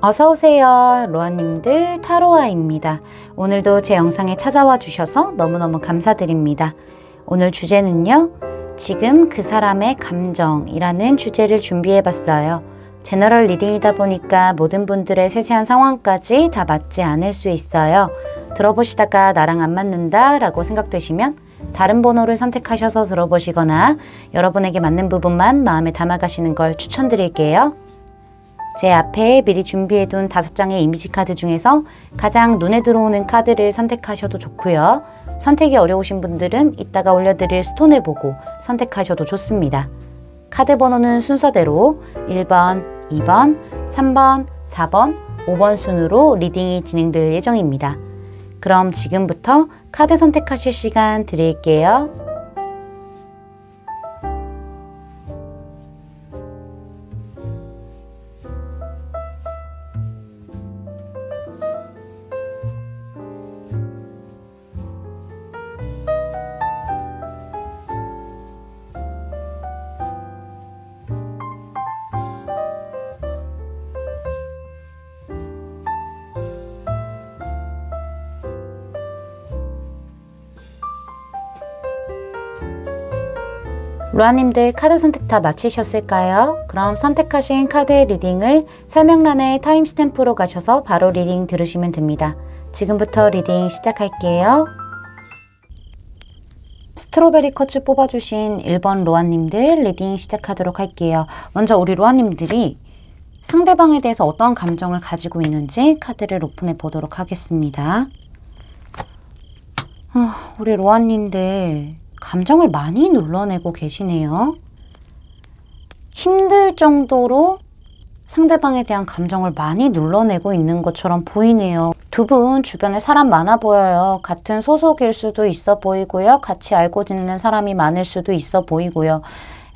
어서오세요. 로아님들 타로아입니다. 오늘도 제 영상에 찾아와 주셔서 너무너무 감사드립니다. 오늘 주제는요, 지금 그 사람의 감정이라는 주제를 준비해봤어요. 제너럴 리딩이다 보니까 모든 분들의 세세한 상황까지 다 맞지 않을 수 있어요. 들어보시다가 나랑 안 맞는다 라고 생각되시면 다른 번호를 선택하셔서 들어보시거나 여러분에게 맞는 부분만 마음에 담아가시는 걸 추천드릴게요. 제 앞에 미리 준비해둔 5장의 이미지 카드 중에서 가장 눈에 들어오는 카드를 선택하셔도 좋고요. 선택이 어려우신 분들은 이따가 올려드릴 스톤을 보고 선택하셔도 좋습니다. 카드 번호는 순서대로 1번, 2번, 3번, 4번, 5번 순으로 리딩이 진행될 예정입니다. 그럼 지금부터 카드 선택하실 시간 드릴게요. 로아님들 카드 선택 다 마치셨을까요? 그럼 선택하신 카드의 리딩을 설명란에 타임스탬프로 가셔서 바로 리딩 들으시면 됩니다. 지금부터 리딩 시작할게요. 스트로베리 컷츠 뽑아주신 1번 로아님들 리딩 시작하도록 할게요. 먼저 우리 로아님들이 상대방에 대해서 어떤 감정을 가지고 있는지 카드를 오픈해 보도록 하겠습니다. 우리 로아님들 감정을 많이 눌러내고 계시네요. 힘들 정도로 상대방에 대한 감정을 많이 눌러내고 있는 것처럼 보이네요. 두 분 주변에 사람 많아 보여요. 같은 소속일 수도 있어 보이고요. 같이 알고 지내는 사람이 많을 수도 있어 보이고요.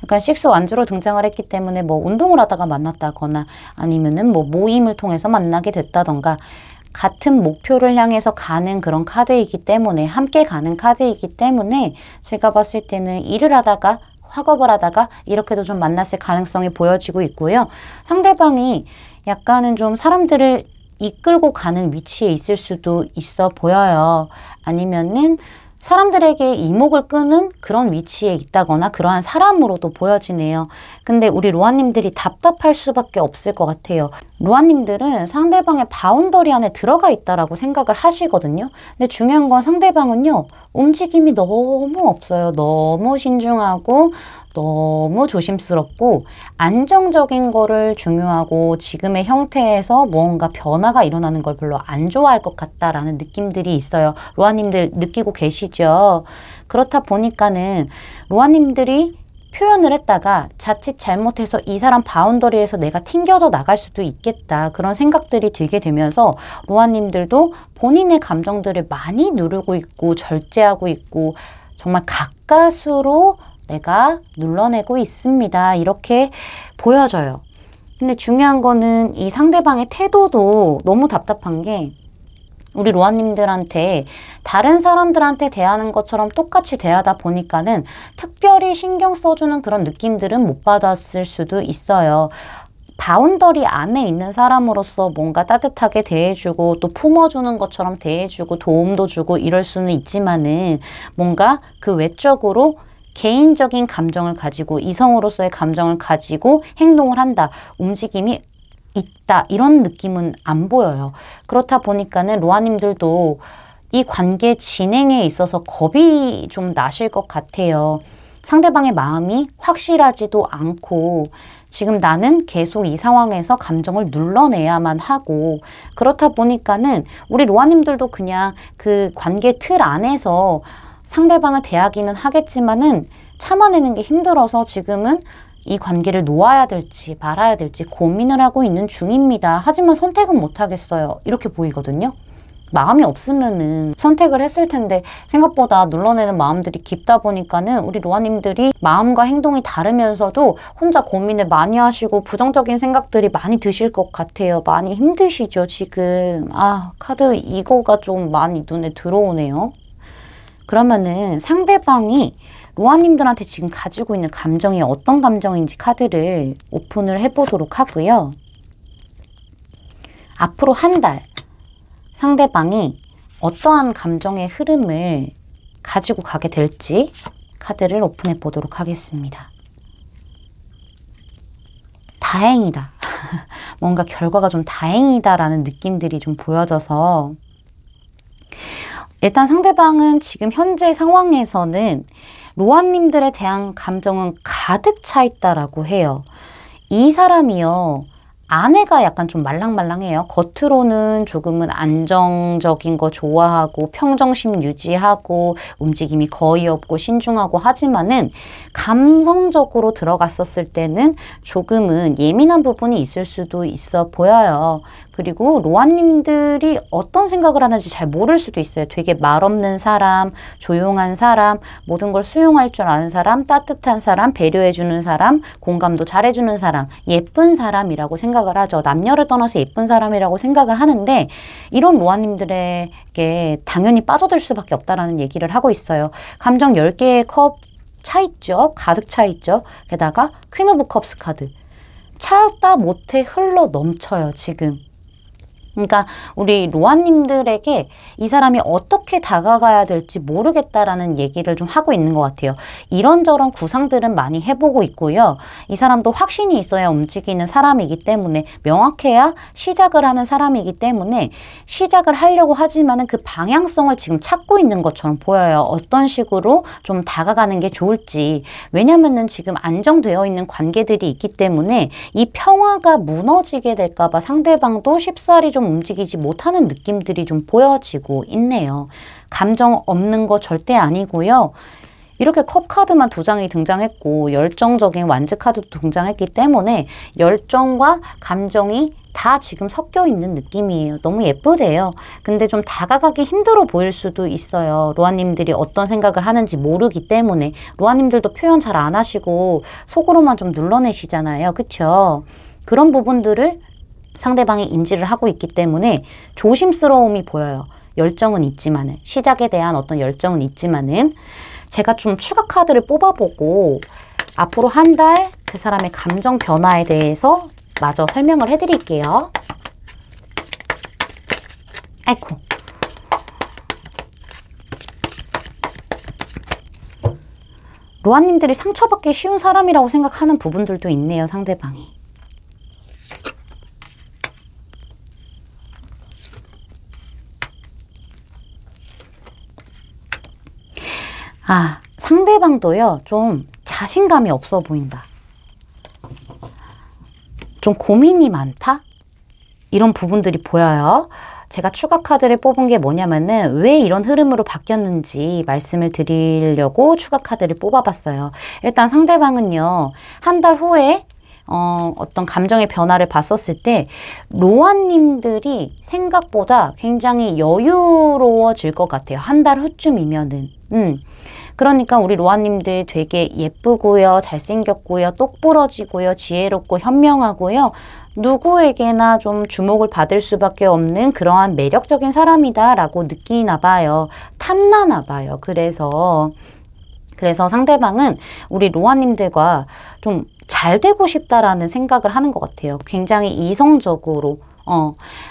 약간 식스 완주로 등장을 했기 때문에 뭐 운동을 하다가 만났다거나 아니면은 뭐 모임을 통해서 만나게 됐다던가 같은 목표를 향해서 가는 그런 카드이기 때문에, 함께 가는 카드이기 때문에 제가 봤을 때는 일을 하다가 학업을 하다가 이렇게도 좀 만났을 가능성이 보여지고 있고요. 상대방이 약간은 좀 사람들을 이끌고 가는 위치에 있을 수도 있어 보여요. 아니면은 사람들에게 이목을 끄는 그런 위치에 있다거나 그러한 사람으로도 보여지네요. 근데 우리 로아님들이 답답할 수밖에 없을 것 같아요. 로아님들은 상대방의 바운더리 안에 들어가 있다라고 생각을 하시거든요. 근데 중요한 건 상대방은요, 움직임이 너무 없어요. 너무 신중하고 너무 조심스럽고 안정적인 거를 중요하고 지금의 형태에서 무언가 변화가 일어나는 걸 별로 안 좋아할 것 같다라는 느낌들이 있어요. 로아님들 느끼고 계시죠? 그렇다 보니까는 로아님들이 표현을 했다가 자칫 잘못해서 이 사람 바운더리에서 내가 튕겨져 나갈 수도 있겠다, 그런 생각들이 들게 되면서 로아님들도 본인의 감정들을 많이 누르고 있고 절제하고 있고 정말 가까스로 내가 눌러내고 있습니다. 이렇게 보여져요. 근데 중요한 거는 이 상대방의 태도도 너무 답답한 게, 우리 로아님들한테 다른 사람들한테 대하는 것처럼 똑같이 대하다 보니까는 특별히 신경 써주는 그런 느낌들은 못 받았을 수도 있어요. 바운더리 안에 있는 사람으로서 뭔가 따뜻하게 대해주고 또 품어주는 것처럼 대해주고 도움도 주고 이럴 수는 있지만은 뭔가 그 외적으로 개인적인 감정을 가지고 이성으로서의 감정을 가지고 행동을 한다, 움직임이 있다, 이런 느낌은 안 보여요. 그렇다 보니까는 로아님들도 이 관계 진행에 있어서 겁이 좀 나실 것 같아요. 상대방의 마음이 확실하지도 않고 지금 나는 계속 이 상황에서 감정을 눌러내야만 하고, 그렇다 보니까는 우리 로아님들도 그냥 그 관계 틀 안에서 상대방을 대하기는 하겠지만은 참아내는 게 힘들어서 지금은 이 관계를 놓아야 될지 말아야 될지 고민을 하고 있는 중입니다. 하지만 선택은 못 하겠어요. 이렇게 보이거든요. 마음이 없으면은 선택을 했을 텐데 생각보다 눌러내는 마음들이 깊다 보니까는 우리 로아님들이 마음과 행동이 다르면서도 혼자 고민을 많이 하시고 부정적인 생각들이 많이 드실 것 같아요. 많이 힘드시죠, 지금. 카드 이거가 좀 많이 눈에 들어오네요. 그러면은 상대방이 로아님들한테 지금 가지고 있는 감정이 어떤 감정인지 카드를 오픈을 해보도록 하고요. 앞으로 한 달 상대방이 어떠한 감정의 흐름을 가지고 가게 될지 카드를 오픈해 보도록 하겠습니다. 다행이다. 뭔가 결과가 좀 다행이다라는 느낌들이 좀 보여져서 일단 상대방은 지금 현재 상황에서는 로아님들에 대한 감정은 가득 차 있다라고 해요. 이 사람이요. 아내가 약간 좀 말랑말랑해요. 겉으로는 조금은 안정적인 거 좋아하고 평정심 유지하고 움직임이 거의 없고 신중하고 하지만은 감성적으로 들어갔었을 때는 조금은 예민한 부분이 있을 수도 있어 보여요. 그리고 로아님들이 어떤 생각을 하는지 잘 모를 수도 있어요. 되게 말없는 사람, 조용한 사람, 모든 걸 수용할 줄 아는 사람, 따뜻한 사람, 배려해주는 사람, 공감도 잘해주는 사람, 예쁜 사람이라고 생각을 하죠. 남녀를 떠나서 예쁜 사람이라고 생각을 하는데 이런 로아님들에게 당연히 빠져들 수밖에 없다라는 얘기를 하고 있어요. 감정 10개의 컵 차 있죠. 가득 차 있죠. 게다가 퀸 오브 컵스 카드. 차다 못해 흘러 넘쳐요. 지금. 그러니까 우리 로아님들에게 이 사람이 어떻게 다가가야 될지 모르겠다라는 얘기를 좀 하고 있는 것 같아요. 이런저런 구상들은 많이 해보고 있고요. 이 사람도 확신이 있어야 움직이는 사람이기 때문에 명확해야 시작을 하는 사람이기 때문에 시작을 하려고 하지만은 그 방향성을 지금 찾고 있는 것처럼 보여요. 어떤 식으로 좀 다가가는 게 좋을지. 왜냐면은 지금 안정되어 있는 관계들이 있기 때문에 이 평화가 무너지게 될까봐 상대방도 쉽사리 좀 움직이지 못하는 느낌들이 좀 보여지고 있네요. 감정 없는 거 절대 아니고요. 이렇게 컵 카드만 2장이 등장했고 열정적인 완즈 카드도 등장했기 때문에 열정과 감정이 다 지금 섞여 있는 느낌이에요. 너무 예쁘대요. 근데 좀 다가가기 힘들어 보일 수도 있어요. 로아님들이 어떤 생각을 하는지 모르기 때문에. 로아님들도 표현 잘 안 하시고 속으로만 좀 눌러내시잖아요. 그쵸? 그런 부분들을 상대방이 인지를 하고 있기 때문에 조심스러움이 보여요. 열정은 있지만은, 시작에 대한 어떤 열정은 있지만은, 제가 좀 추가 카드를 뽑아보고 앞으로 한 달 그 사람의 감정 변화에 대해서 마저 설명을 해드릴게요. 아이고. 로아님들이 상처받기 쉬운 사람이라고 생각하는 부분들도 있네요, 상대방이. 상대방도요, 좀 자신감이 없어 보인다. 좀 고민이 많다? 이런 부분들이 보여요. 제가 추가 카드를 뽑은 게 뭐냐면은 왜 이런 흐름으로 바뀌었는지 말씀을 드리려고 추가 카드를 뽑아봤어요. 일단 상대방은요, 한 달 후에 어떤 감정의 변화를 봤었을 때 로아님들이 생각보다 굉장히 여유로워질 것 같아요. 한 달 후쯤이면은. 그러니까 우리 로아님들 되게 예쁘고요, 잘생겼고요, 똑부러지고요, 지혜롭고 현명하고요. 누구에게나 좀 주목을 받을 수밖에 없는 그러한 매력적인 사람이다 라고 느끼나 봐요. 탐나나 봐요. 그래서 상대방은 우리 로아님들과 좀 잘 되고 싶다라는 생각을 하는 것 같아요. 굉장히 이성적으로.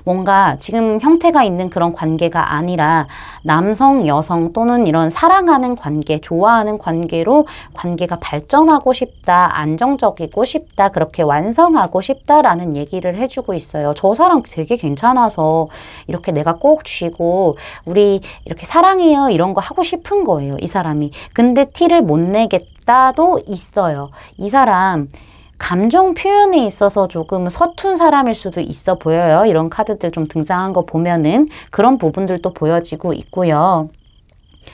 뭔가 지금 형태가 있는 그런 관계가 아니라 남성, 여성 또는 이런 사랑하는 관계, 좋아하는 관계로 관계가 발전하고 싶다, 안정적이고 싶다, 그렇게 완성하고 싶다라는 얘기를 해주고 있어요. 저 사람 되게 괜찮아서 이렇게 내가 꼭 쥐고 우리 이렇게 사랑해요 이런 거 하고 싶은 거예요, 이 사람이. 근데 티를 못 내겠다도 있어요. 이 사람 감정 표현에 있어서 조금 서툰 사람일 수도 있어 보여요. 이런 카드들 좀 등장한 거 보면은 그런 부분들도 보여지고 있고요.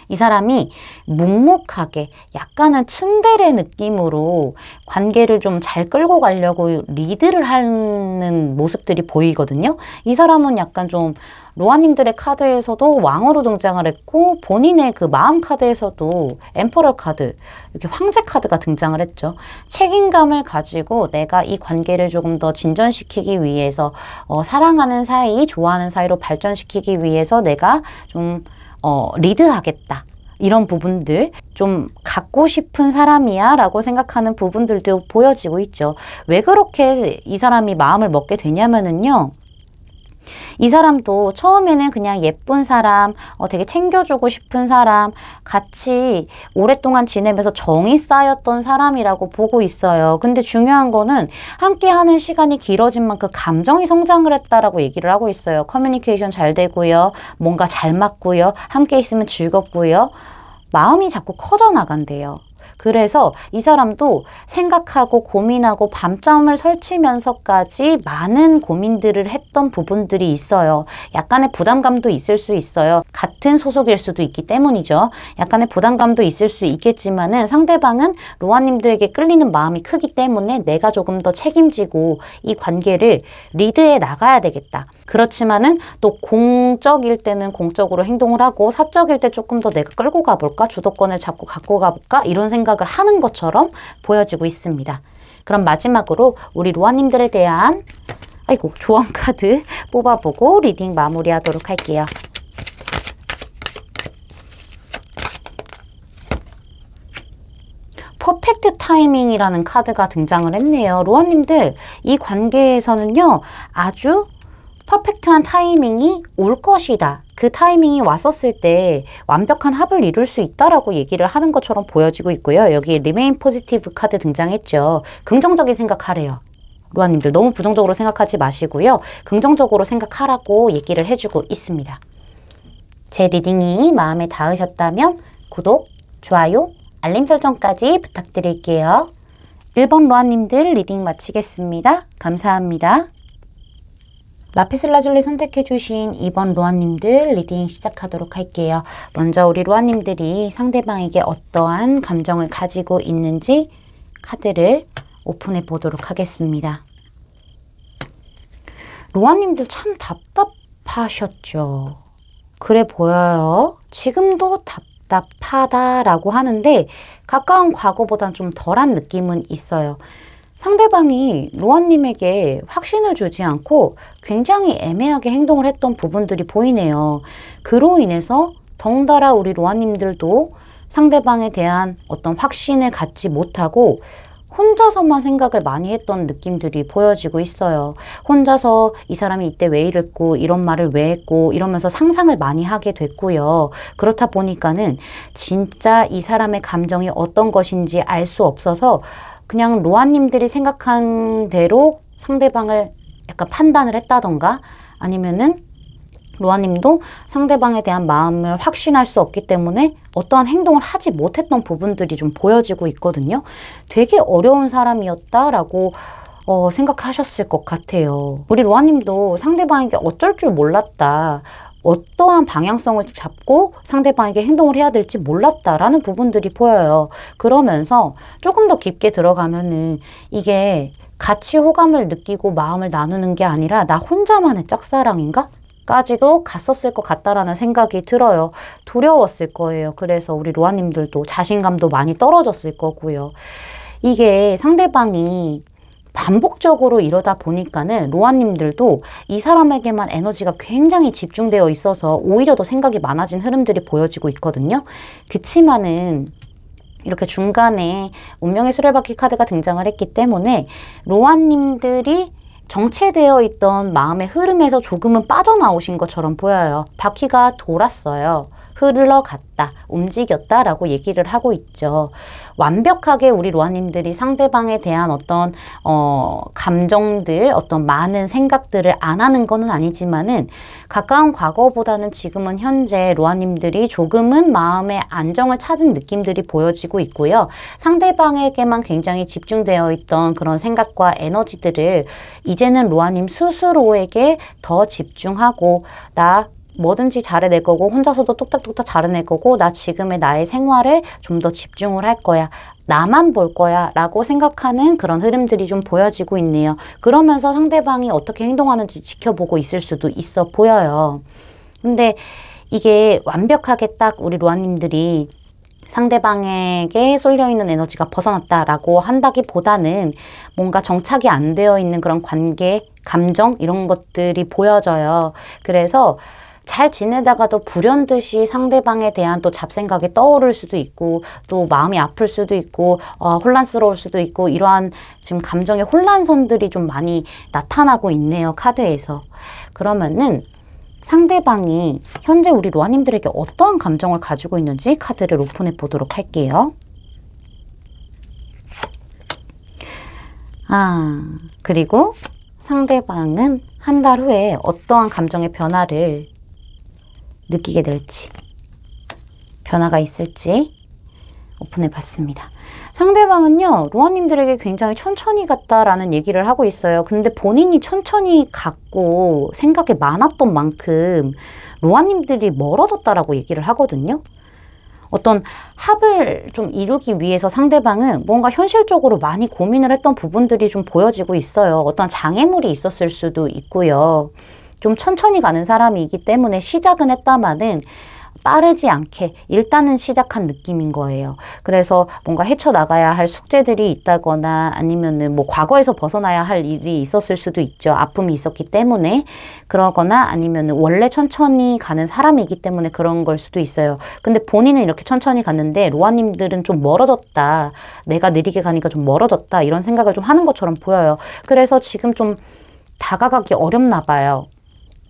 이 사람이 묵묵하게 약간은 츤데레 느낌으로 관계를 좀 잘 끌고 가려고 리드를 하는 모습들이 보이거든요. 이 사람은 약간 좀 로아님들의 카드에서도 왕으로 등장을 했고 본인의 그 마음 카드에서도 엠퍼러 카드, 이렇게 황제 카드가 등장을 했죠. 책임감을 가지고 내가 이 관계를 조금 더 진전시키기 위해서 사랑하는 사이, 좋아하는 사이로 발전시키기 위해서 내가 좀 리드하겠다. 이런 부분들 좀 갖고 싶은 사람이야 라고 생각하는 부분들도 보여지고 있죠. 왜 그렇게 이 사람이 마음을 먹게 되냐면은요. 이 사람도 처음에는 그냥 예쁜 사람, 되게 챙겨주고 싶은 사람, 같이 오랫동안 지내면서 정이 쌓였던 사람이라고 보고 있어요. 근데 중요한 거는 함께 하는 시간이 길어진 만큼 감정이 성장을 했다라고 얘기를 하고 있어요. 커뮤니케이션 잘 되고요. 뭔가 잘 맞고요. 함께 있으면 즐겁고요. 마음이 자꾸 커져 나간대요. 그래서 이 사람도 생각하고 고민하고 밤잠을 설치면서까지 많은 고민들을 했던 부분들이 있어요. 약간의 부담감도 있을 수 있어요. 같은 소속일 수도 있기 때문이죠. 약간의 부담감도 있을 수 있겠지만은 상대방은 로아님들에게 끌리는 마음이 크기 때문에 내가 조금 더 책임지고 이 관계를 리드해 나가야 되겠다. 그렇지만은 또 공적일 때는 공적으로 행동을 하고 사적일 때 조금 더 내가 끌고 가볼까? 주도권을 잡고 갖고 가볼까? 이런 생각을 하는 것처럼 보여지고 있습니다. 그럼 마지막으로 우리 로아님들에 대한 조언 카드 뽑아보고 리딩 마무리하도록 할게요. 퍼펙트 타이밍이라는 카드가 등장을 했네요. 로아님들 이 관계에서는요. 아주 퍼펙트한 타이밍이 올 것이다. 그 타이밍이 왔었을 때 완벽한 합을 이룰 수 있다라고 얘기를 하는 것처럼 보여지고 있고요. 여기 Remain Positive 카드 등장했죠. 긍정적인 생각하래요. 로아님들 너무 부정적으로 생각하지 마시고요. 긍정적으로 생각하라고 얘기를 해주고 있습니다. 제 리딩이 마음에 닿으셨다면 구독, 좋아요, 알림 설정까지 부탁드릴게요. 1번 로아님들 리딩 마치겠습니다. 감사합니다. 라피슬라줄리 선택해주신 2번 로아님들 리딩 시작하도록 할게요. 먼저 우리 로아님들이 상대방에게 어떠한 감정을 가지고 있는지 카드를 오픈해 보도록 하겠습니다. 로아님들 참 답답하셨죠? 그래 보여요. 지금도 답답하다라고 하는데 가까운 과거보단 좀 덜한 느낌은 있어요. 상대방이 로아님에게 확신을 주지 않고 굉장히 애매하게 행동을 했던 부분들이 보이네요. 그로 인해서 덩달아 우리 로아님들도 상대방에 대한 어떤 확신을 갖지 못하고 혼자서만 생각을 많이 했던 느낌들이 보여지고 있어요. 혼자서 이 사람이 이때 왜 이랬고 이런 말을 왜 했고 이러면서 상상을 많이 하게 됐고요. 그렇다 보니까는 진짜 이 사람의 감정이 어떤 것인지 알 수 없어서 그냥 로아님들이 생각한 대로 상대방을 약간 판단을 했다던가 아니면은 로아님도 상대방에 대한 마음을 확신할 수 없기 때문에 어떠한 행동을 하지 못했던 부분들이 좀 보여지고 있거든요. 되게 어려운 사람이었다라고 생각하셨을 것 같아요. 우리 로아님도 상대방에게 어쩔 줄 몰랐다. 어떠한 방향성을 잡고 상대방에게 행동을 해야 될지 몰랐다라는 부분들이 보여요. 그러면서 조금 더 깊게 들어가면은 이게 같이 호감을 느끼고 마음을 나누는 게 아니라 나 혼자만의 짝사랑인가? 까지도 갔었을 것 같다라는 생각이 들어요. 두려웠을 거예요. 그래서 우리 로아님들도 자신감도 많이 떨어졌을 거고요. 이게 상대방이 반복적으로 이러다 보니까는 로아님들도 이 사람에게만 에너지가 굉장히 집중되어 있어서 오히려 더 생각이 많아진 흐름들이 보여지고 있거든요. 그치만은 이렇게 중간에 운명의 수레바퀴 카드가 등장을 했기 때문에 로아님들이 정체되어 있던 마음의 흐름에서 조금은 빠져나오신 것처럼 보여요. 바퀴가 돌았어요. 흘러갔다, 움직였다라고 얘기를 하고 있죠. 완벽하게 우리 로아님들이 상대방에 대한 어떤 감정들, 어떤 많은 생각들을 안 하는 거는 아니지만은 가까운 과거보다는 지금은 현재 로아님들이 조금은 마음의 안정을 찾은 느낌들이 보여지고 있고요. 상대방에게만 굉장히 집중되어 있던 그런 생각과 에너지들을 이제는 로아님 스스로에게 더 집중하고 나 뭐든지 잘해낼 거고 혼자서도 뚝딱뚝딱 잘해낼 거고 나 지금의 나의 생활에 좀 더 집중을 할 거야. 나만 볼 거야 라고 생각하는 그런 흐름들이 좀 보여지고 있네요. 그러면서 상대방이 어떻게 행동하는지 지켜보고 있을 수도 있어 보여요. 근데 이게 완벽하게 딱 우리 로아님들이 상대방에게 쏠려있는 에너지가 벗어났다라고 한다기보다는 뭔가 정착이 안 되어 있는 그런 관계, 감정 이런 것들이 보여져요. 그래서 잘 지내다가도 불현듯이 상대방에 대한 또 잡생각이 떠오를 수도 있고 또 마음이 아플 수도 있고 혼란스러울 수도 있고 이러한 지금 감정의 혼란선들이 좀 많이 나타나고 있네요. 카드에서. 그러면은 상대방이 현재 우리 로아님들에게 어떠한 감정을 가지고 있는지 카드를 오픈해 보도록 할게요. 그리고 상대방은 한 달 후에 어떠한 감정의 변화를 느끼게 될지, 변화가 있을지 오픈해 봤습니다. 상대방은요, 로아님들에게 굉장히 천천히 갔다라는 얘기를 하고 있어요. 근데 본인이 천천히 갔고 생각이 많았던 만큼 로아님들이 멀어졌다라고 얘기를 하거든요. 어떤 합을 좀 이루기 위해서 상대방은 뭔가 현실적으로 많이 고민을 했던 부분들이 좀 보여지고 있어요. 어떤 장애물이 있었을 수도 있고요. 좀 천천히 가는 사람이기 때문에 시작은 했다마는 빠르지 않게 일단은 시작한 느낌인 거예요. 그래서 뭔가 헤쳐나가야 할 숙제들이 있다거나 아니면은 뭐 과거에서 벗어나야 할 일이 있었을 수도 있죠. 아픔이 있었기 때문에. 그러거나 아니면은 원래 천천히 가는 사람이기 때문에 그런 걸 수도 있어요. 근데 본인은 이렇게 천천히 갔는데 로아님들은 좀 멀어졌다. 내가 느리게 가니까 좀 멀어졌다. 이런 생각을 좀 하는 것처럼 보여요. 그래서 지금 좀 다가가기 어렵나 봐요.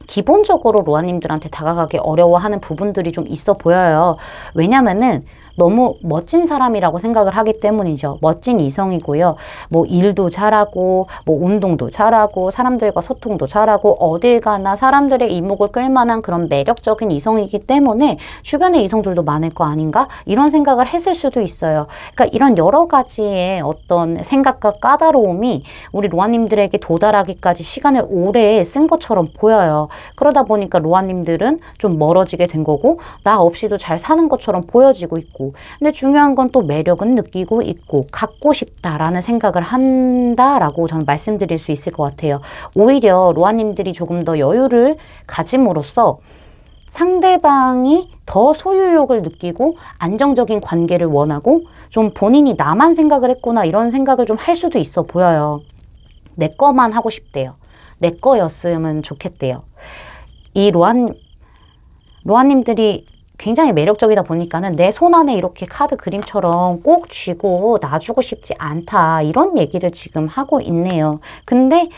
기본적으로 로아님들한테 다가가기 어려워하는 부분들이 좀 있어 보여요. 왜냐면은 너무 멋진 사람이라고 생각을 하기 때문이죠. 멋진 이성이고요. 뭐 일도 잘하고 뭐 운동도 잘하고 사람들과 소통도 잘하고 어딜 가나 사람들의 이목을 끌만한 그런 매력적인 이성이기 때문에 주변에 이성들도 많을 거 아닌가? 이런 생각을 했을 수도 있어요. 그러니까 이런 여러 가지의 어떤 생각과 까다로움이 우리 로아님들에게 도달하기까지 시간을 오래 쓴 것처럼 보여요. 그러다 보니까 로아님들은 좀 멀어지게 된 거고 나 없이도 잘 사는 것처럼 보여지고 있고 근데 중요한 건 또 매력은 느끼고 있고 갖고 싶다라는 생각을 한다라고 저는 말씀드릴 수 있을 것 같아요. 오히려 로아님들이 조금 더 여유를 가짐으로써 상대방이 더 소유욕을 느끼고 안정적인 관계를 원하고 좀 본인이 나만 생각을 했구나 이런 생각을 좀 할 수도 있어 보여요. 내 거만 하고 싶대요. 내 거였으면 좋겠대요. 이 로아님들이 굉장히 매력적이다 보니까는 내 손 안에 이렇게 카드 그림처럼 꼭 쥐고 놔주고 싶지 않다. 이런 얘기를 지금 하고 있네요. 근데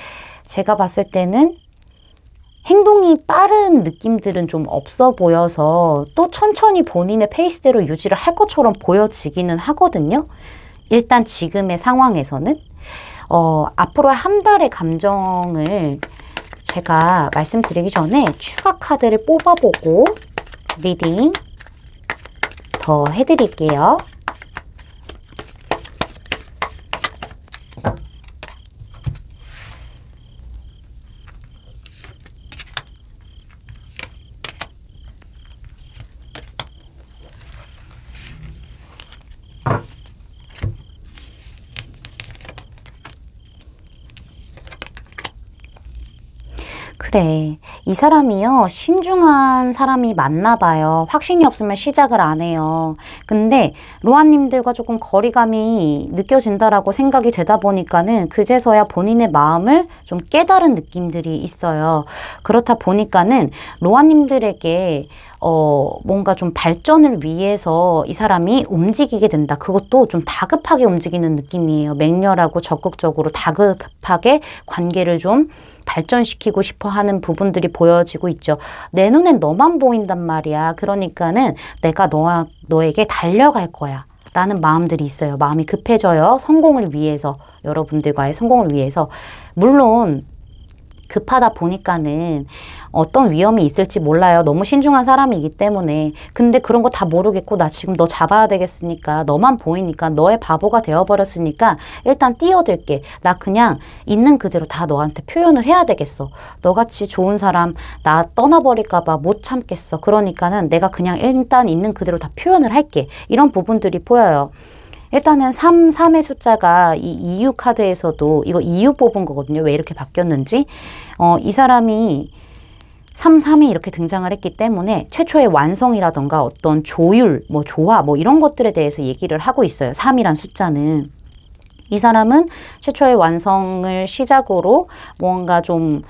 제가 봤을 때는 행동이 빠른 느낌들은 좀 없어 보여서 또 천천히 본인의 페이스대로 유지를 할 것처럼 보여지기는 하거든요. 일단 지금의 상황에서는 앞으로 한 달의 감정을 제가 말씀드리기 전에 추가 카드를 뽑아보고 리딩 더 해드릴게요. 그래, 이 사람이요 신중한 사람이 맞나 봐요. 확신이 없으면 시작을 안 해요. 근데 로아님들과 조금 거리감이 느껴진다라고 생각이 되다 보니까는 그제서야 본인의 마음을 좀 깨달은 느낌들이 있어요. 그렇다 보니까는 로아님들에게 뭔가 좀 발전을 위해서 이 사람이 움직이게 된다. 그것도 좀 다급하게 움직이는 느낌이에요. 맹렬하고 적극적으로 다급하게 관계를 좀 발전시키고 싶어 하는 부분들이 보여지고 있죠. 내 눈엔 너만 보인단 말이야. 그러니까는 내가 너에게 달려갈 거야. 라는 마음들이 있어요. 마음이 급해져요. 성공을 위해서. 여러분들과의 성공을 위해서. 물론 급하다 보니까는 어떤 위험이 있을지 몰라요. 너무 신중한 사람이기 때문에. 근데 그런 거 다 모르겠고 나 지금 너 잡아야 되겠으니까 너만 보이니까 너의 바보가 되어버렸으니까 일단 뛰어들게. 나 그냥 있는 그대로 다 너한테 표현을 해야 되겠어. 너같이 좋은 사람 나 떠나버릴까 봐 못 참겠어. 그러니까는 내가 그냥 일단 있는 그대로 다 표현을 할게. 이런 부분들이 보여요. 일단은 3의 숫자가 이 이유 카드에서도 이거 이유 뽑은 거거든요. 왜 이렇게 바뀌었는지. 이 사람이 3이 이렇게 등장을 했기 때문에 최초의 완성이라던가 어떤 조율, 뭐 조화, 뭐 이런 것들에 대해서 얘기를 하고 있어요. 3이란 숫자는. 이 사람은 최초의 완성을 시작으로 뭔가 좀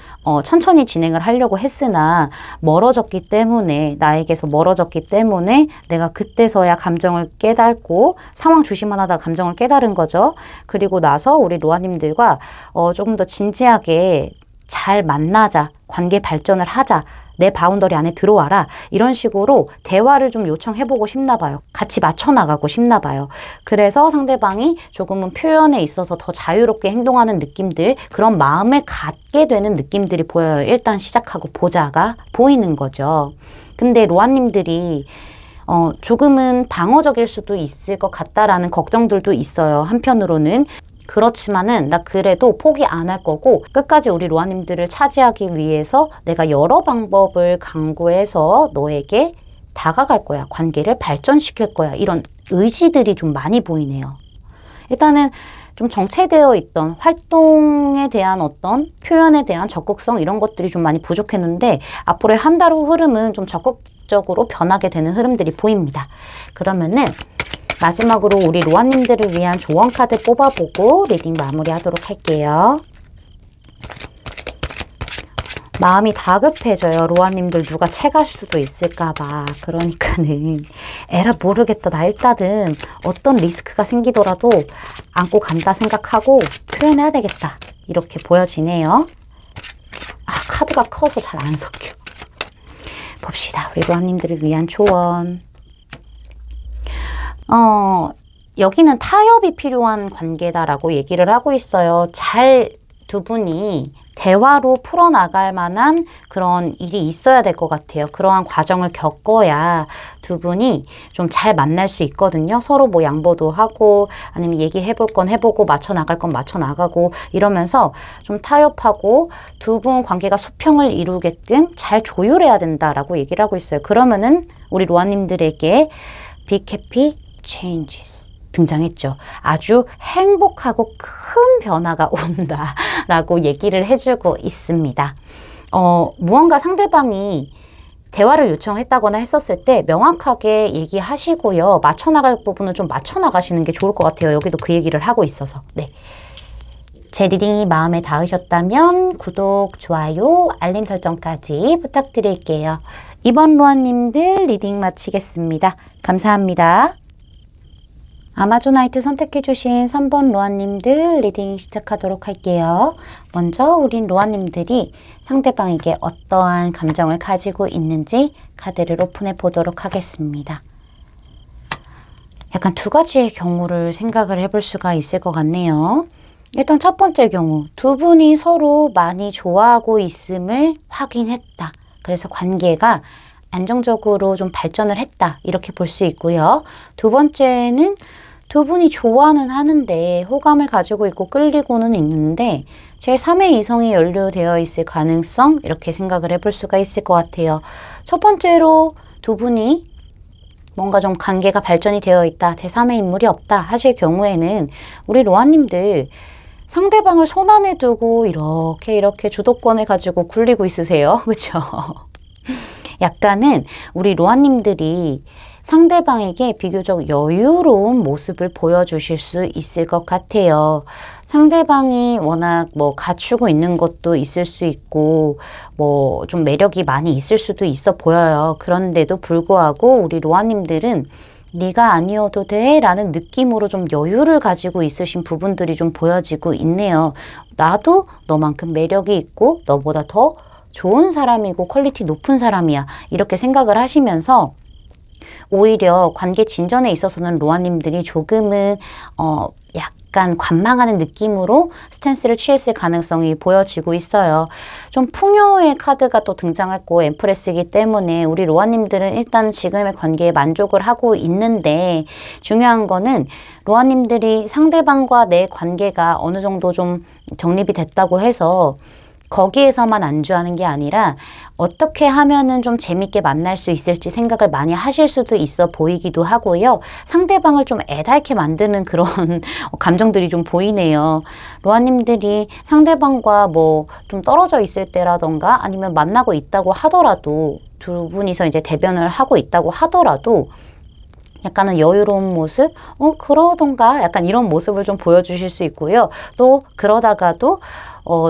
천천히 진행을 하려고 했으나 멀어졌기 때문에, 나에게서 멀어졌기 때문에 내가 그때서야 감정을 깨닫고 상황 주시만 하다가 감정을 깨달은 거죠. 그리고 나서 우리 로아님들과 조금 더 진지하게 잘 만나자, 관계 발전을 하자, 내 바운더리 안에 들어와라, 이런 식으로 대화를 좀 요청해보고 싶나 봐요. 같이 맞춰나가고 싶나 봐요. 그래서 상대방이 조금은 표현에 있어서 더 자유롭게 행동하는 느낌들, 그런 마음을 갖게 되는 느낌들이 보여요. 일단 시작하고 보자가 보이는 거죠. 근데 로아님들이 조금은 방어적일 수도 있을 것 같다라는 걱정들도 있어요. 한편으로는. 그렇지만은 나 그래도 포기 안 할 거고 끝까지 우리 로아님들을 차지하기 위해서 내가 여러 방법을 강구해서 너에게 다가갈 거야. 관계를 발전시킬 거야. 이런 의지들이 좀 많이 보이네요. 일단은 좀 정체되어 있던 활동에 대한 어떤 표현에 대한 적극성, 이런 것들이 좀 많이 부족했는데 앞으로의 한 달 후 흐름은 좀 적극적으로 변하게 되는 흐름들이 보입니다. 그러면은 마지막으로 우리 로아님들을 위한 조언 카드 뽑아보고 리딩 마무리하도록 할게요. 마음이 다급해져요. 로아님들 누가 채갈 수도 있을까봐. 그러니까는 에라 모르겠다. 나 일단은 어떤 리스크가 생기더라도 안고 간다 생각하고 표현해야 되겠다. 이렇게 보여지네요. 카드가 커서 잘 안 섞여. 봅시다. 우리 로아님들을 위한 조언. 여기는 타협이 필요한 관계다라고 얘기를 하고 있어요. 잘 두 분이 대화로 풀어나갈 만한 그런 일이 있어야 될 것 같아요. 그러한 과정을 겪어야 두 분이 좀 잘 만날 수 있거든요. 서로 뭐 양보도 하고 아니면 얘기해 볼 건 해보고 맞춰 나갈 건 맞춰 나가고 이러면서 좀 타협하고 두 분 관계가 수평을 이루게끔 잘 조율해야 된다라고 얘기를 하고 있어요. 그러면은 우리 로아님들에게 Big Happy Changes 등장했죠. 아주 행복하고 큰 변화가 온다라고 얘기를 해주고 있습니다. 무언가 상대방이 대화를 요청했다거나 했었을 때 명확하게 얘기하시고요. 맞춰나갈 부분은 좀 맞춰나가시는 게 좋을 것 같아요. 여기도 그 얘기를 하고 있어서. 네. 제 리딩이 마음에 닿으셨다면 구독, 좋아요, 알림 설정까지 부탁드릴게요. 이번 로아님들 리딩 마치겠습니다. 감사합니다. 아마존나이트 선택해주신 3번 로아님들 리딩 시작하도록 할게요. 먼저 우린 로아님들이 상대방에게 어떠한 감정을 가지고 있는지 카드를 오픈해 보도록 하겠습니다. 약간 두 가지의 경우를 생각을 해볼 수가 있을 것 같네요. 일단 첫 번째 경우, 두 분이 서로 많이 좋아하고 있음을 확인했다. 그래서 관계가 안정적으로 좀 발전을 했다. 이렇게 볼 수 있고요. 두 번째는 두 분이 좋아는 하는데 호감을 가지고 있고 끌리고는 있는데 제3의 이성이 연루되어 있을 가능성, 이렇게 생각을 해볼 수가 있을 것 같아요. 첫 번째로 두 분이 뭔가 좀 관계가 발전이 되어 있다, 제3의 인물이 없다 하실 경우에는 우리 로아님들 상대방을 손안에 두고 이렇게 주도권을 가지고 굴리고 있으세요. 그렇죠? 약간은 우리 로아님들이 상대방에게 비교적 여유로운 모습을 보여주실 수 있을 것 같아요. 상대방이 워낙 뭐 갖추고 있는 것도 있을 수 있고 뭐 좀 매력이 많이 있을 수도 있어 보여요. 그런데도 불구하고 우리 로아님들은 네가 아니어도 돼 라는 느낌으로 좀 여유를 가지고 있으신 부분들이 좀 보여지고 있네요. 나도 너만큼 매력이 있고 너보다 더 좋은 사람이고 퀄리티 높은 사람이야. 이렇게 생각을 하시면서 오히려 관계 진전에 있어서는 로아님들이 조금은 약간 관망하는 느낌으로 스탠스를 취했을 가능성이 보여지고 있어요. 좀 풍요의 카드가 또 등장했고 엠프레스이기 때문에 우리 로아님들은 일단 지금의 관계에 만족을 하고 있는데 중요한 거는 로아님들이 상대방과 내 관계가 어느 정도 좀 정립이 됐다고 해서 거기에서만 안주하는 게 아니라 어떻게 하면은 좀 재밌게 만날 수 있을지 생각을 많이 하실 수도 있어 보이기도 하고요. 상대방을 좀 애달게 만드는 그런 감정들이 좀 보이네요. 로아님들이 상대방과 뭐 좀 떨어져 있을 때라던가 아니면 만나고 있다고 하더라도 두 분이서 이제 대변을 하고 있다고 하더라도 약간은 여유로운 모습, 그러던가 약간 이런 모습을 좀 보여주실 수 있고요. 또 그러다가도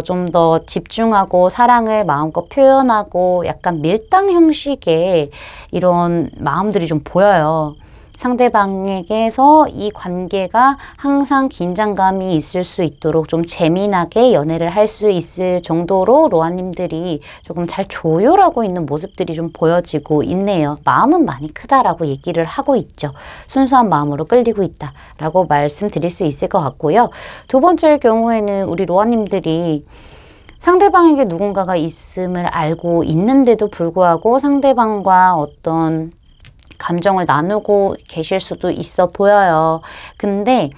좀 더 집중하고 사랑을 마음껏 표현하고 약간 밀당 형식의 이런 마음들이 좀 보여요. 상대방에게서 이 관계가 항상 긴장감이 있을 수 있도록 좀 재미나게 연애를 할 수 있을 정도로 로아님들이 조금 잘 조율하고 있는 모습들이 좀 보여지고 있네요. 마음은 많이 크다라고 얘기를 하고 있죠. 순수한 마음으로 끌리고 있다라고 말씀드릴 수 있을 것 같고요. 두 번째의 경우에는 우리 로아님들이 상대방에게 누군가가 있음을 알고 있는데도 불구하고 상대방과 어떤 감정을 나누고 계실 수도 있어 보여요. 근데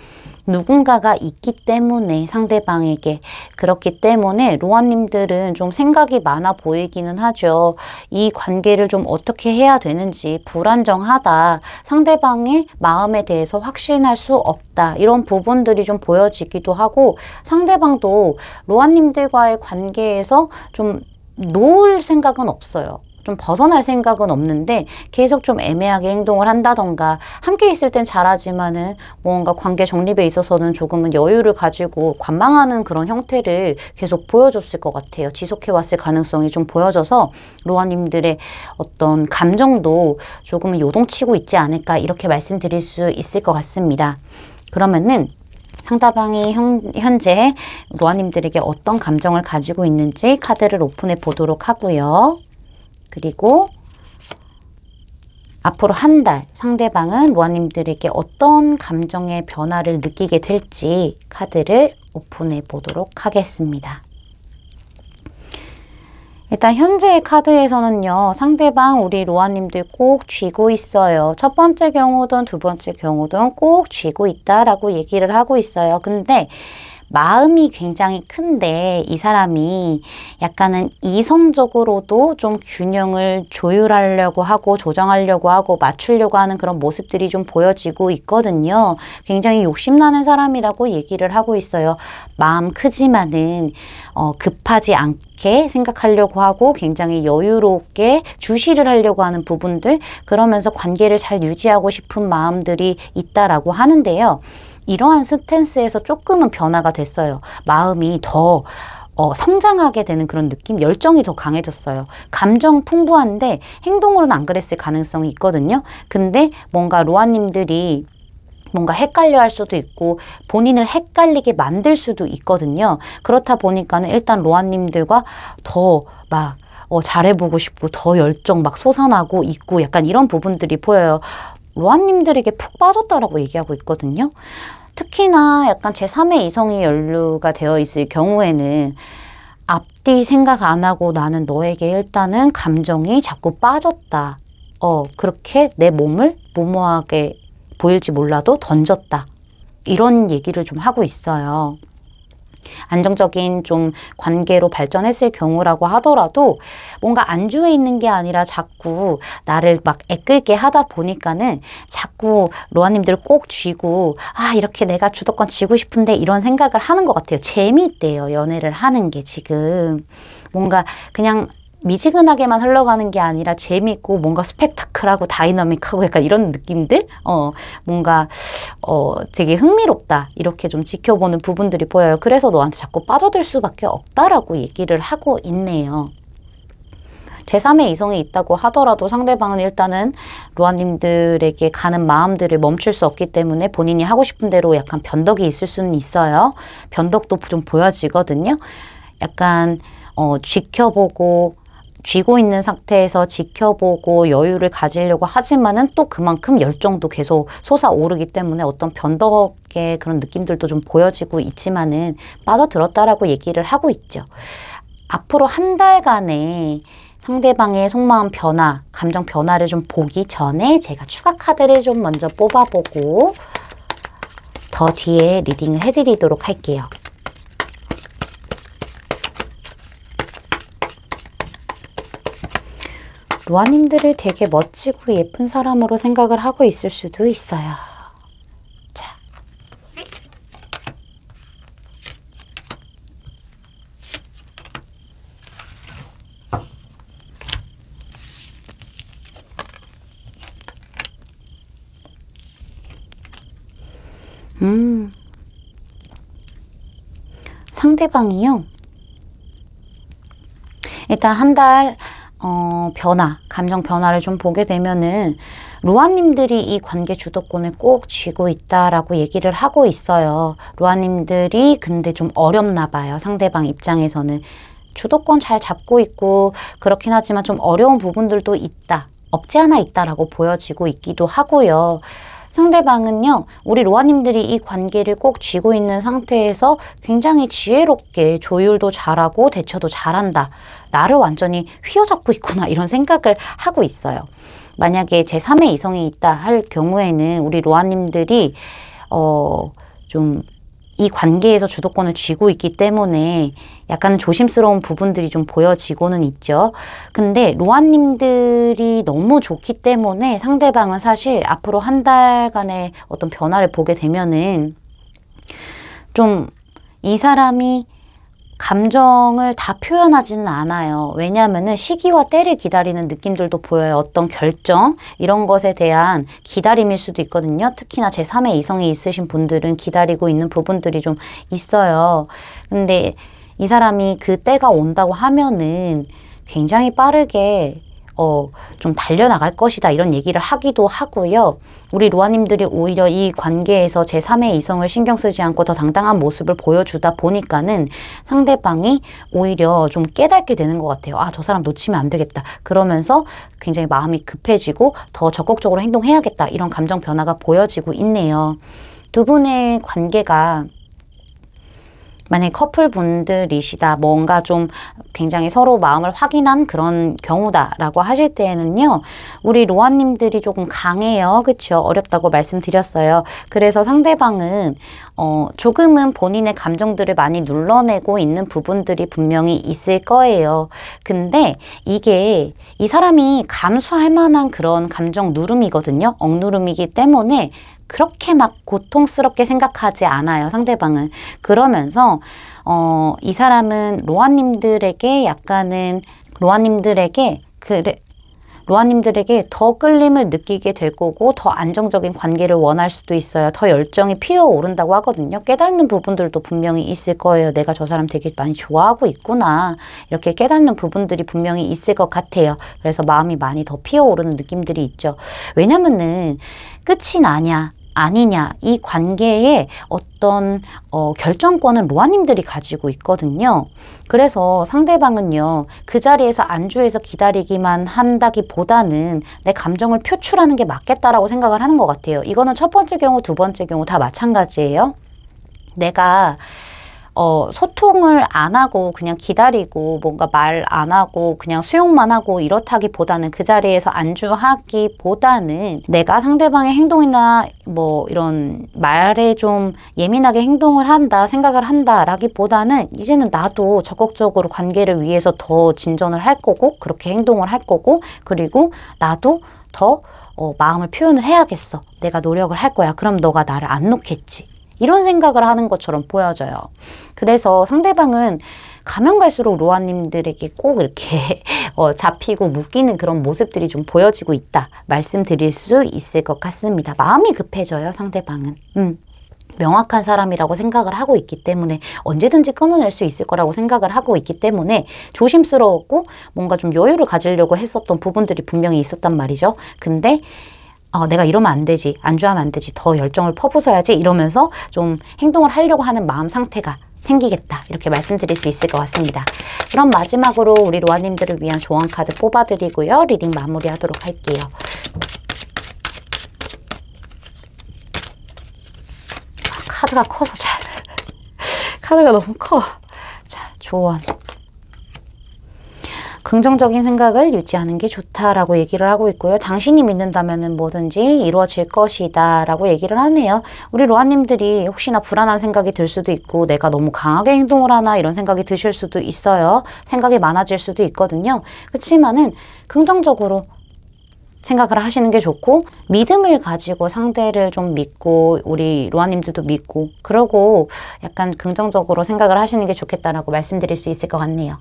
누군가가 있기 때문에 상대방에게 그렇기 때문에 로아님들은 좀 생각이 많아 보이기는 하죠. 이 관계를 좀 어떻게 해야 되는지 불안정하다. 상대방의 마음에 대해서 확신할 수 없다. 이런 부분들이 좀 보여지기도 하고 상대방도 로아님들과의 관계에서 좀 놓을 생각은 없어요. 좀 벗어날 생각은 없는데 계속 좀 애매하게 행동을 한다던가 함께 있을 땐 잘하지만은 뭔가 관계 정립에 있어서는 조금은 여유를 가지고 관망하는 그런 형태를 계속 보여줬을 것 같아요. 지속해왔을 가능성이 좀 보여져서 로아님들의 어떤 감정도 조금은 요동치고 있지 않을까 이렇게 말씀드릴 수 있을 것 같습니다. 그러면은 상대방이 현재 로아님들에게 어떤 감정을 가지고 있는지 카드를 오픈해 보도록 하고요. 그리고 앞으로 한 달 상대방은 로아님들에게 어떤 감정의 변화를 느끼게 될지 카드를 오픈해 보도록 하겠습니다. 일단 현재의 카드에서는요. 상대방 우리 로아님들 꼭 쥐고 있어요. 첫 번째 경우든 두 번째 경우든 꼭 쥐고 있다라고 얘기를 하고 있어요. 근데 마음이 굉장히 큰데 이 사람이 약간은 이성적으로도 좀 균형을 조율하려고 하고 조정하려고 하고 맞추려고 하는 그런 모습들이 좀 보여지고 있거든요. 굉장히 욕심나는 사람이라고 얘기를 하고 있어요. 마음 크지만은 급하지 않게 생각하려고 하고 굉장히 여유롭게 주시를 하려고 하는 부분들 그러면서 관계를 잘 유지하고 싶은 마음들이 있다라고 하는데요. 이러한 스탠스에서 조금은 변화가 됐어요. 마음이 더 성장하게 되는 그런 느낌, 열정이 더 강해졌어요. 감정 풍부한데 행동으로는 안 그랬을 가능성이 있거든요. 근데 뭔가 로아님들이 뭔가 헷갈려 할 수도 있고 본인을 헷갈리게 만들 수도 있거든요. 그렇다 보니까는 일단 로아님들과 더 막 잘해보고 싶고 더 열정 막 솟아나고 있고 약간 이런 부분들이 보여요. 로아님들에게 푹 빠졌다라고 얘기하고 있거든요. 특히나 약간 제3의 이성이 연루가 되어 있을 경우에는 앞뒤 생각 안 하고 나는 너에게 일단은 감정이 자꾸 빠졌다. 그렇게 내 몸을 무모하게 보일지 몰라도 던졌다. 이런 얘기를 좀 하고 있어요. 안정적인 좀 관계로 발전했을 경우라고 하더라도 뭔가 안주해 있는 게 아니라 자꾸 나를 막 애끌게 하다 보니까는 자꾸 로아님들 꼭 쥐고 이렇게 내가 주도권 쥐고 싶은데 이런 생각을 하는 것 같아요. 재미있대요. 연애를 하는 게 지금. 뭔가 그냥 미지근하게만 흘러가는 게 아니라 재미있고 뭔가 스펙타클하고 다이나믹하고 약간 이런 느낌들? 뭔가 되게 흥미롭다. 이렇게 좀 지켜보는 부분들이 보여요. 그래서 너한테 자꾸 빠져들 수밖에 없다라고 얘기를 하고 있네요. 제3의 이성이 있다고 하더라도 상대방은 일단은 로아님들에게 가는 마음들을 멈출 수 없기 때문에 본인이 하고 싶은 대로 약간 변덕이 있을 수는 있어요. 변덕도 좀 보여지거든요. 약간 지켜보고 쥐고 있는 상태에서 지켜보고 여유를 가지려고 하지만은 또 그만큼 열정도 계속 솟아오르기 때문에 어떤 변덕의 그런 느낌들도 좀 보여지고 있지만은 빠져들었다라고 얘기를 하고 있죠. 앞으로 한 달간의 상대방의 속마음 변화, 감정 변화를 좀 보기 전에 제가 추가 카드를 좀 먼저 뽑아보고 더 뒤에 리딩을 해드리도록 할게요. 로아님들을 되게 멋지고 예쁜 사람으로 생각을 하고 있을 수도 있어요. 자. 상대방이요. 일단 한 달 감정 변화를 좀 보게 되면은 로아님들이 이 관계 주도권을 꼭 쥐고 있다라고 얘기를 하고 있어요. 로아님들이 근데 좀 어렵나 봐요. 상대방 입장에서는. 주도권 잘 잡고 있고 그렇긴 하지만 좀 어려운 부분들도 있다. 없지 않아 있다라고 보여지고 있기도 하고요. 상대방은요, 우리 로아님들이 이 관계를 꼭 쥐고 있는 상태에서 굉장히 지혜롭게 조율도 잘하고 대처도 잘한다. 나를 완전히 휘어잡고 있구나 이런 생각을 하고 있어요. 만약에 제3의 이성이 있다 할 경우에는 우리 로아님들이 좀 이 관계에서 주도권을 쥐고 있기 때문에 약간 조심스러운 부분들이 좀 보여지고는 있죠. 근데 로아님들이 너무 좋기 때문에 상대방은 사실 앞으로 한 달간의 어떤 변화를 보게 되면은 좀 이 사람이 감정을 다 표현하지는 않아요. 왜냐하면은 시기와 때를 기다리는 느낌들도 보여요. 어떤 결정 이런 것에 대한 기다림일 수도 있거든요. 특히나 제3의 이성이 있으신 분들은 기다리고 있는 부분들이 좀 있어요. 근데 이 사람이 그 때가 온다고 하면은 굉장히 빠르게 좀 달려나갈 것이다 이런 얘기를 하기도 하고요. 우리 로아님들이 오히려 이 관계에서 제3의 이성을 신경 쓰지 않고 더 당당한 모습을 보여주다 보니까는 상대방이 오히려 좀 깨닫게 되는 것 같아요. 아, 저 사람 놓치면 안 되겠다. 그러면서 굉장히 마음이 급해지고 더 적극적으로 행동해야겠다. 이런 감정 변화가 보여지고 있네요. 두 분의 관계가 만약에 커플분들이시다, 뭔가 좀 굉장히 서로 마음을 확인한 그런 경우다라고 하실 때에는요, 우리 로아님들이 조금 강해요. 그쵸? 어렵다고 말씀드렸어요. 그래서 상대방은 조금은 본인의 감정들을 많이 눌러내고 있는 부분들이 분명히 있을 거예요. 근데 이게 이 사람이 감수할 만한 그런 감정 누름이거든요. 억누름이기 때문에 그렇게 막 고통스럽게 생각하지 않아요, 상대방은. 그러면서 이 사람은 로아님들에게 더 끌림을 느끼게 될 거고 더 안정적인 관계를 원할 수도 있어요. 더 열정이 피어오른다고 하거든요. 깨닫는 부분들도 분명히 있을 거예요. 내가 저 사람 되게 많이 좋아하고 있구나. 이렇게 깨닫는 부분들이 분명히 있을 것 같아요. 그래서 마음이 많이 더 피어오르는 느낌들이 있죠. 왜냐면은 끝이 아니냐 이 관계에 어떤 결정권은 로아님들이 가지고 있거든요. 그래서 상대방은요, 그 자리에서 안주해서 기다리기만 한다기보다는 내 감정을 표출하는 게 맞겠다라고 생각을 하는 것 같아요. 이거는 첫 번째 경우, 두 번째 경우 다 마찬가지예요. 내가 소통을 안 하고 그냥 기다리고 뭔가 말 안 하고 그냥 수용만 하고 이렇다기보다는 그 자리에서 안주하기보다는 내가 상대방의 행동이나 뭐 이런 말에 좀 예민하게 행동을 한다, 생각을 한다라기보다는 이제는 나도 적극적으로 관계를 위해서 더 진전을 할 거고 그렇게 행동을 할 거고 그리고 나도 더 마음을 표현을 해야겠어. 내가 노력을 할 거야. 그럼 너가 나를 안 놓겠지. 이런 생각을 하는 것처럼 보여져요. 그래서 상대방은 가면 갈수록 로아님들에게 꼭 이렇게 잡히고 묶이는 그런 모습들이 좀 보여지고 있다 말씀드릴 수 있을 것 같습니다. 마음이 급해져요, 상대방은. 명확한 사람이라고 생각을 하고 있기 때문에 언제든지 끊어낼 수 있을 거라고 생각을 하고 있기 때문에 조심스러웠고 뭔가 좀 여유를 가지려고 했었던 부분들이 분명히 있었단 말이죠. 근데 내가 이러면 안 되지, 안주하면 안 되지, 더 열정을 퍼부숴야지 이러면서 좀 행동을 하려고 하는 마음 상태가 생기겠다 이렇게 말씀드릴 수 있을 것 같습니다. 그럼 마지막으로 우리 로아님들을 위한 조언 카드 뽑아드리고요. 리딩 마무리하도록 할게요. 카드가 커서 카드가 너무 커. 자, 조언. 긍정적인 생각을 유지하는 게 좋다라고 얘기를 하고 있고요. 당신이 믿는다면 뭐든지 이루어질 것이다 라고 얘기를 하네요. 우리 로아님들이 혹시나 불안한 생각이 들 수도 있고 내가 너무 강하게 행동을 하나 이런 생각이 드실 수도 있어요. 생각이 많아질 수도 있거든요. 그렇지만은 긍정적으로 생각을 하시는 게 좋고 믿음을 가지고 상대를 좀 믿고 우리 로아님들도 믿고 그러고 약간 긍정적으로 생각을 하시는 게 좋겠다라고 말씀드릴 수 있을 것 같네요.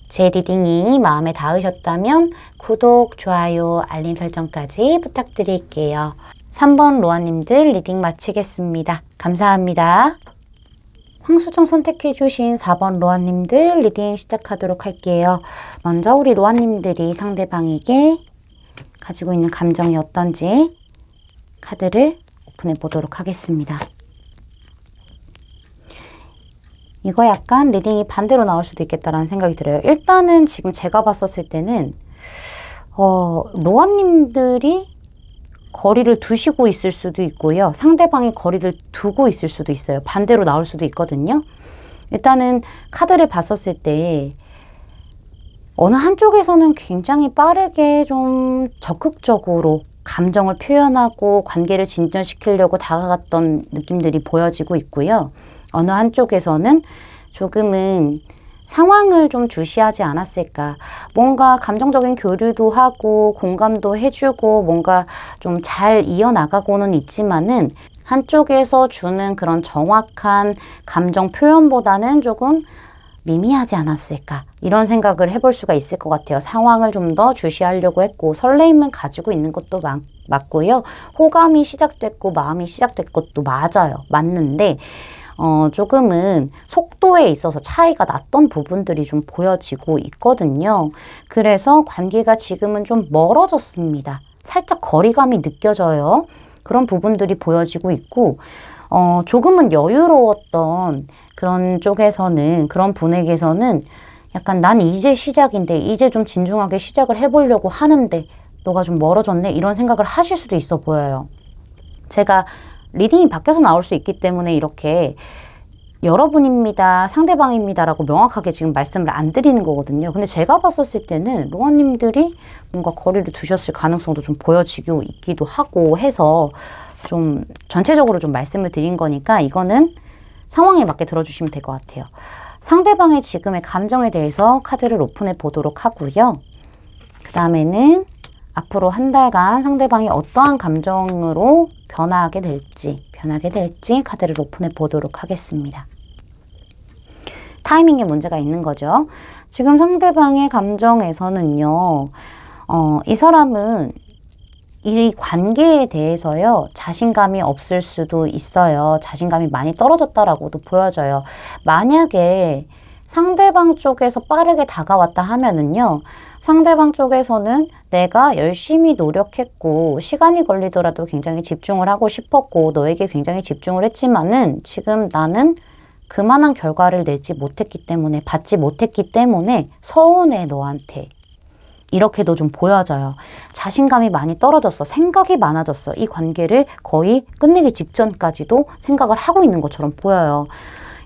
제 리딩이 마음에 닿으셨다면 구독, 좋아요, 알림 설정까지 부탁드릴게요. 3번 로아님들 리딩 마치겠습니다. 감사합니다. 황수정 선택해주신 4번 로아님들 리딩 시작하도록 할게요. 먼저 우리 로아님들이 상대방에게 가지고 있는 감정이 어떤지 카드를 오픈해 보도록 하겠습니다. 이거 약간 리딩이 반대로 나올 수도 있겠다라는 생각이 들어요. 일단은 지금 제가 봤었을 때는 로아님들이 거리를 두시고 있을 수도 있고요. 상대방이 거리를 두고 있을 수도 있어요. 반대로 나올 수도 있거든요. 일단은 카드를 봤었을 때 어느 한쪽에서는 굉장히 빠르게 좀 적극적으로 감정을 표현하고 관계를 진전시키려고 다가갔던 느낌들이 보여지고 있고요. 어느 한쪽에서는 조금은 상황을 좀 주시하지 않았을까. 뭔가 감정적인 교류도 하고 공감도 해주고 뭔가 좀 잘 이어나가고는 있지만은 한쪽에서 주는 그런 정확한 감정 표현보다는 조금 미미하지 않았을까. 이런 생각을 해볼 수가 있을 것 같아요. 상황을 좀 더 주시하려고 했고 설레임을 가지고 있는 것도 맞고요. 호감이 시작됐고 마음이 시작된 것도 맞아요. 맞는데 조금은 속도에 있어서 차이가 났던 부분들이 좀 보여지고 있거든요. 그래서 관계가 지금은 좀 멀어졌습니다. 살짝 거리감이 느껴져요. 그런 부분들이 보여지고 있고 조금은 여유로웠던 그런 쪽에서는 그런 분에게서는 약간 난 이제 시작인데 이제 좀 진중하게 시작을 해보려고 하는데 너가 좀 멀어졌네 이런 생각을 하실 수도 있어 보여요. 제가 리딩이 바뀌어서 나올 수 있기 때문에 이렇게 여러분입니다, 상대방입니다 라고 명확하게 지금 말씀을 안 드리는 거거든요. 근데 제가 봤었을 때는 로아님들이 뭔가 거리를 두셨을 가능성도 좀 보여지고 있기도 하고 해서 좀 전체적으로 좀 말씀을 드린 거니까 이거는 상황에 맞게 들어주시면 될 것 같아요. 상대방의 지금의 감정에 대해서 카드를 오픈해 보도록 하고요. 그 다음에는 앞으로 한 달간 상대방이 어떠한 감정으로 변하게 될지 카드를 오픈해 보도록 하겠습니다. 타이밍에 문제가 있는 거죠. 지금 상대방의 감정에서는요. 이 사람은 이 관계에 대해서요. 자신감이 없을 수도 있어요. 자신감이 많이 떨어졌다라고도 보여져요. 만약에 상대방 쪽에서 빠르게 다가왔다 하면은요. 상대방 쪽에서는 내가 열심히 노력했고 시간이 걸리더라도 굉장히 집중을 하고 싶었고 너에게 굉장히 집중을 했지만은 지금 나는 그만한 결과를 내지 못했기 때문에 받지 못했기 때문에 서운해 너한테. 이렇게도 좀 보여져요. 자신감이 많이 떨어졌어. 생각이 많아졌어. 이 관계를 거의 끝내기 직전까지도 생각을 하고 있는 것처럼 보여요.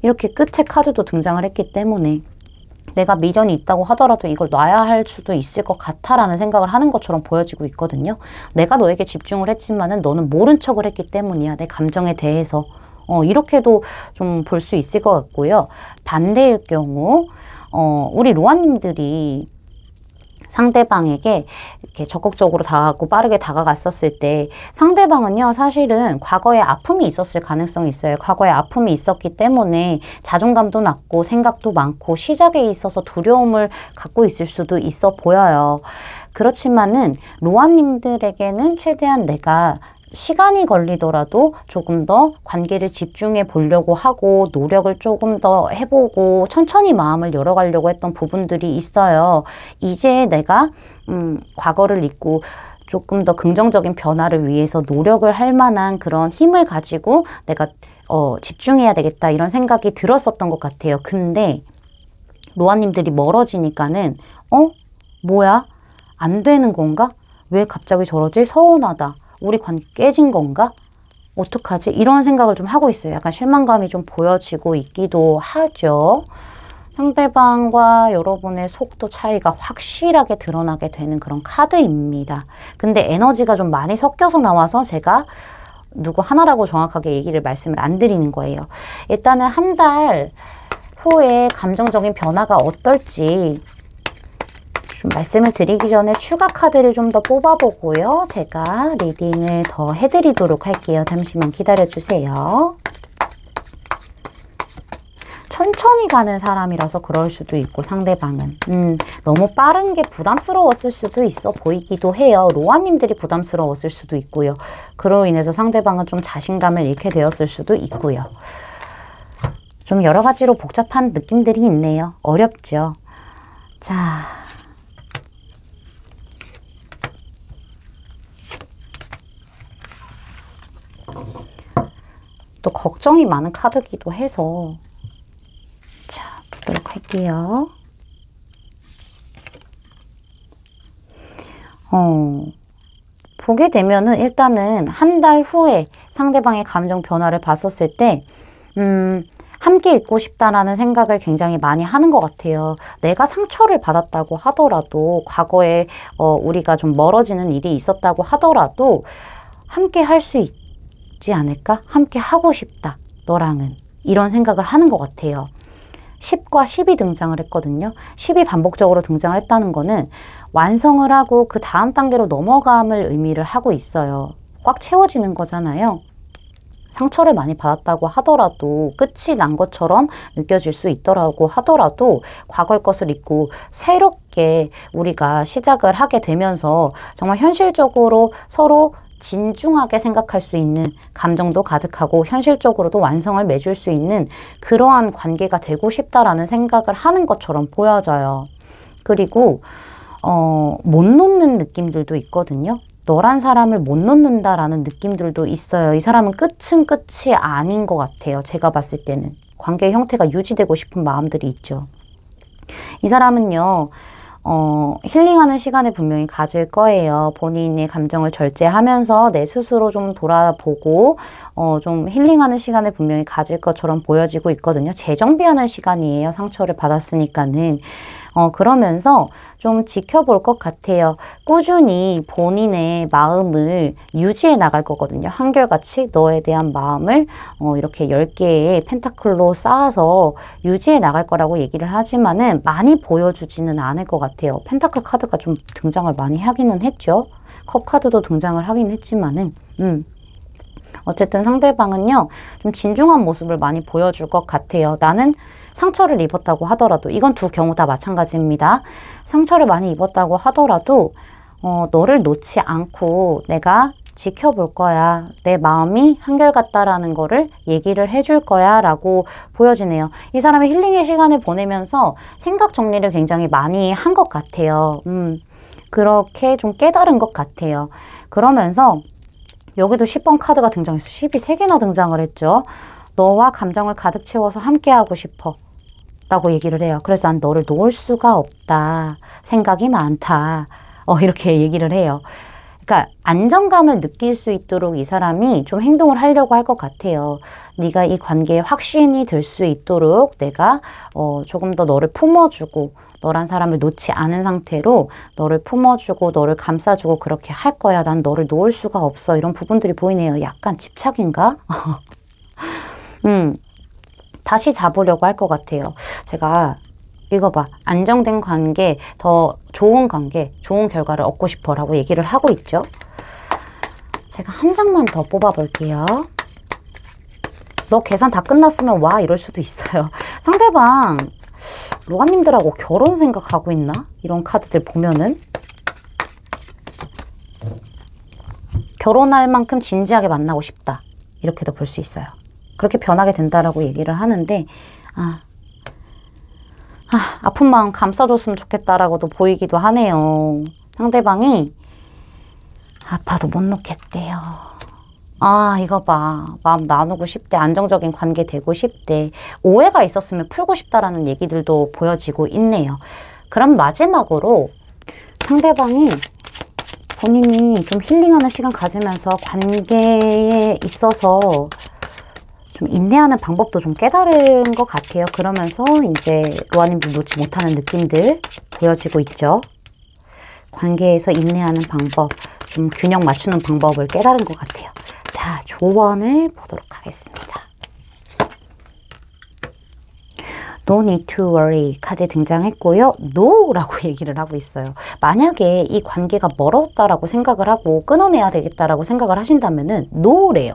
이렇게 끝에 카드도 등장을 했기 때문에 내가 미련이 있다고 하더라도 이걸 놔야 할 수도 있을 것 같아라는 생각을 하는 것처럼 보여지고 있거든요. 내가 너에게 집중을 했지만은 너는 모른 척을 했기 때문이야. 내 감정에 대해서. 이렇게도 좀 볼 수 있을 것 같고요. 반대일 경우 우리 로아님들이 상대방에게 이렇게 적극적으로 다가가고 빠르게 다가갔었을 때 상대방은요 사실은 과거에 아픔이 있었을 가능성이 있어요. 과거에 아픔이 있었기 때문에 자존감도 낮고 생각도 많고 시작에 있어서 두려움을 갖고 있을 수도 있어 보여요. 그렇지만은 로아님들에게는 최대한 내가 시간이 걸리더라도 조금 더 관계를 집중해 보려고 하고 노력을 조금 더 해보고 천천히 마음을 열어가려고 했던 부분들이 있어요. 이제 내가 과거를 잊고 조금 더 긍정적인 변화를 위해서 노력을 할 만한 그런 힘을 가지고 내가 집중해야 되겠다 이런 생각이 들었었던 것 같아요. 근데 로아님들이 멀어지니까는 뭐야? 안 되는 건가? 왜 갑자기 저러지? 서운하다. 우리 관계 깨진 건가? 어떡하지? 이런 생각을 좀 하고 있어요. 약간 실망감이 좀 보여지고 있기도 하죠. 상대방과 여러분의 속도 차이가 확실하게 드러나게 되는 그런 카드입니다. 근데 에너지가 좀 많이 섞여서 나와서 제가 누구 하나라고 정확하게 말씀을 안 드리는 거예요. 일단은 한 달 후에 감정적인 변화가 어떨지 좀 말씀을 드리기 전에 추가 카드를 좀 더 뽑아보고요. 제가 리딩을 더 해드리도록 할게요. 잠시만 기다려주세요. 천천히 가는 사람이라서 그럴 수도 있고 상대방은 너무 빠른 게 부담스러웠을 수도 있어 보이기도 해요. 로아님들이 부담스러웠을 수도 있고요. 그로 인해서 상대방은 좀 자신감을 잃게 되었을 수도 있고요. 좀 여러 가지로 복잡한 느낌들이 있네요. 어렵죠. 자, 또 걱정이 많은 카드기도 해서 자, 보도록 할게요. 보게 되면은 일단은 한 달 후에 상대방의 감정 변화를 봤었을 때 함께 있고 싶다라는 생각을 굉장히 많이 하는 것 같아요. 내가 상처를 받았다고 하더라도 과거에 우리가 좀 멀어지는 일이 있었다고 하더라도 함께 할 수 있지 않을까? 함께 하고 싶다. 너랑은. 이런 생각을 하는 것 같아요. 10과 10이 등장을 했거든요. 10이 반복적으로 등장을 했다는 거는 완성을 하고 그 다음 단계로 넘어감을 의미를 하고 있어요. 꽉 채워지는 거잖아요. 상처를 많이 받았다고 하더라도 끝이 난 것처럼 느껴질 수 있더라고 하더라도 과거의 것을 잊고 새롭게 우리가 시작을 하게 되면서 정말 현실적으로 서로 진중하게 생각할 수 있는 감정도 가득하고 현실적으로도 완성을 맺을 수 있는 그러한 관계가 되고 싶다라는 생각을 하는 것처럼 보여져요. 그리고 못 놓는 느낌들도 있거든요. 너란 사람을 못 놓는다라는 느낌들도 있어요. 이 사람은 끝은 끝이 아닌 것 같아요. 제가 봤을 때는. 관계의 형태가 유지되고 싶은 마음들이 있죠. 이 사람은요. 힐링하는 시간을 분명히 가질 거예요. 본인의 감정을 절제하면서 내 스스로 좀 돌아보고 좀 힐링하는 시간을 분명히 가질 것처럼 보여지고 있거든요. 재정비하는 시간이에요. 상처를 받았으니까는. 그러면서 좀 지켜볼 것 같아요. 꾸준히 본인의 마음을 유지해 나갈 거거든요. 한결같이 너에 대한 마음을 이렇게 10개의 펜타클로 쌓아서 유지해 나갈 거라고 얘기를 하지만은 많이 보여주지는 않을 것 같아요. 펜타클 카드가 좀 등장을 많이 하기는 했죠. 컵 카드도 등장을 하긴 했지만은 어쨌든 상대방은요. 좀 진중한 모습을 많이 보여줄 것 같아요. 나는 상처를 입었다고 하더라도 이건 두 경우 다 마찬가지입니다. 상처를 많이 입었다고 하더라도 너를 놓지 않고 내가 지켜볼 거야. 내 마음이 한결같다라는 거를 얘기를 해줄 거야 라고 보여지네요. 이 사람이 힐링의 시간을 보내면서 생각 정리를 굉장히 많이 한 것 같아요. 그렇게 좀 깨달은 것 같아요. 그러면서 여기도 10번 카드가 등장했어요. 10이 3개나 등장을 했죠. 너와 감정을 가득 채워서 함께하고 싶어 라고 얘기를 해요. 그래서 난 너를 놓을 수가 없다. 생각이 많다. 이렇게 얘기를 해요. 그러니까 안정감을 느낄 수 있도록 이 사람이 좀 행동을 하려고 할 것 같아요. 네가 이 관계에 확신이 들 수 있도록 내가 조금 더 너를 품어주고 너란 사람을 놓지 않은 상태로 너를 품어주고 너를 감싸주고 그렇게 할 거야. 난 너를 놓을 수가 없어. 이런 부분들이 보이네요. 약간 집착인가? 다시 잡으려고 할 것 같아요. 제가 이거 봐. 안정된 관계, 더 좋은 관계, 좋은 결과를 얻고 싶어 라고 얘기를 하고 있죠. 제가 한 장만 더 뽑아볼게요. 너 계산 다 끝났으면 와 이럴 수도 있어요. 상대방 로아님들하고 결혼 생각하고 있나? 이런 카드들 보면은 결혼할 만큼 진지하게 만나고 싶다. 이렇게도 볼 수 있어요. 그렇게 변하게 된다라고 얘기를 하는데 아픈 마음 감싸줬으면 좋겠다라고도 보이기도 하네요. 상대방이 아파도 못 놓겠대요. 이거 봐. 마음 나누고 싶대. 안정적인 관계 되고 싶대. 오해가 있었으면 풀고 싶다라는 얘기들도 보여지고 있네요. 그럼 마지막으로 상대방이 본인이 좀 힐링하는 시간 가지면서 관계에 있어서 좀 인내하는 방법도 좀 깨달은 것 같아요. 그러면서 이제 로아님도 놓지 못하는 느낌들 보여지고 있죠. 관계에서 인내하는 방법, 좀 균형 맞추는 방법을 깨달은 것 같아요. 자, 조언을 보도록 하겠습니다. No need to worry 카드 등장했고요. No 라고 얘기를 하고 있어요. 만약에 이 관계가 멀었다라고 생각을 하고 끊어내야 되겠다라고 생각을 하신다면은 No래요.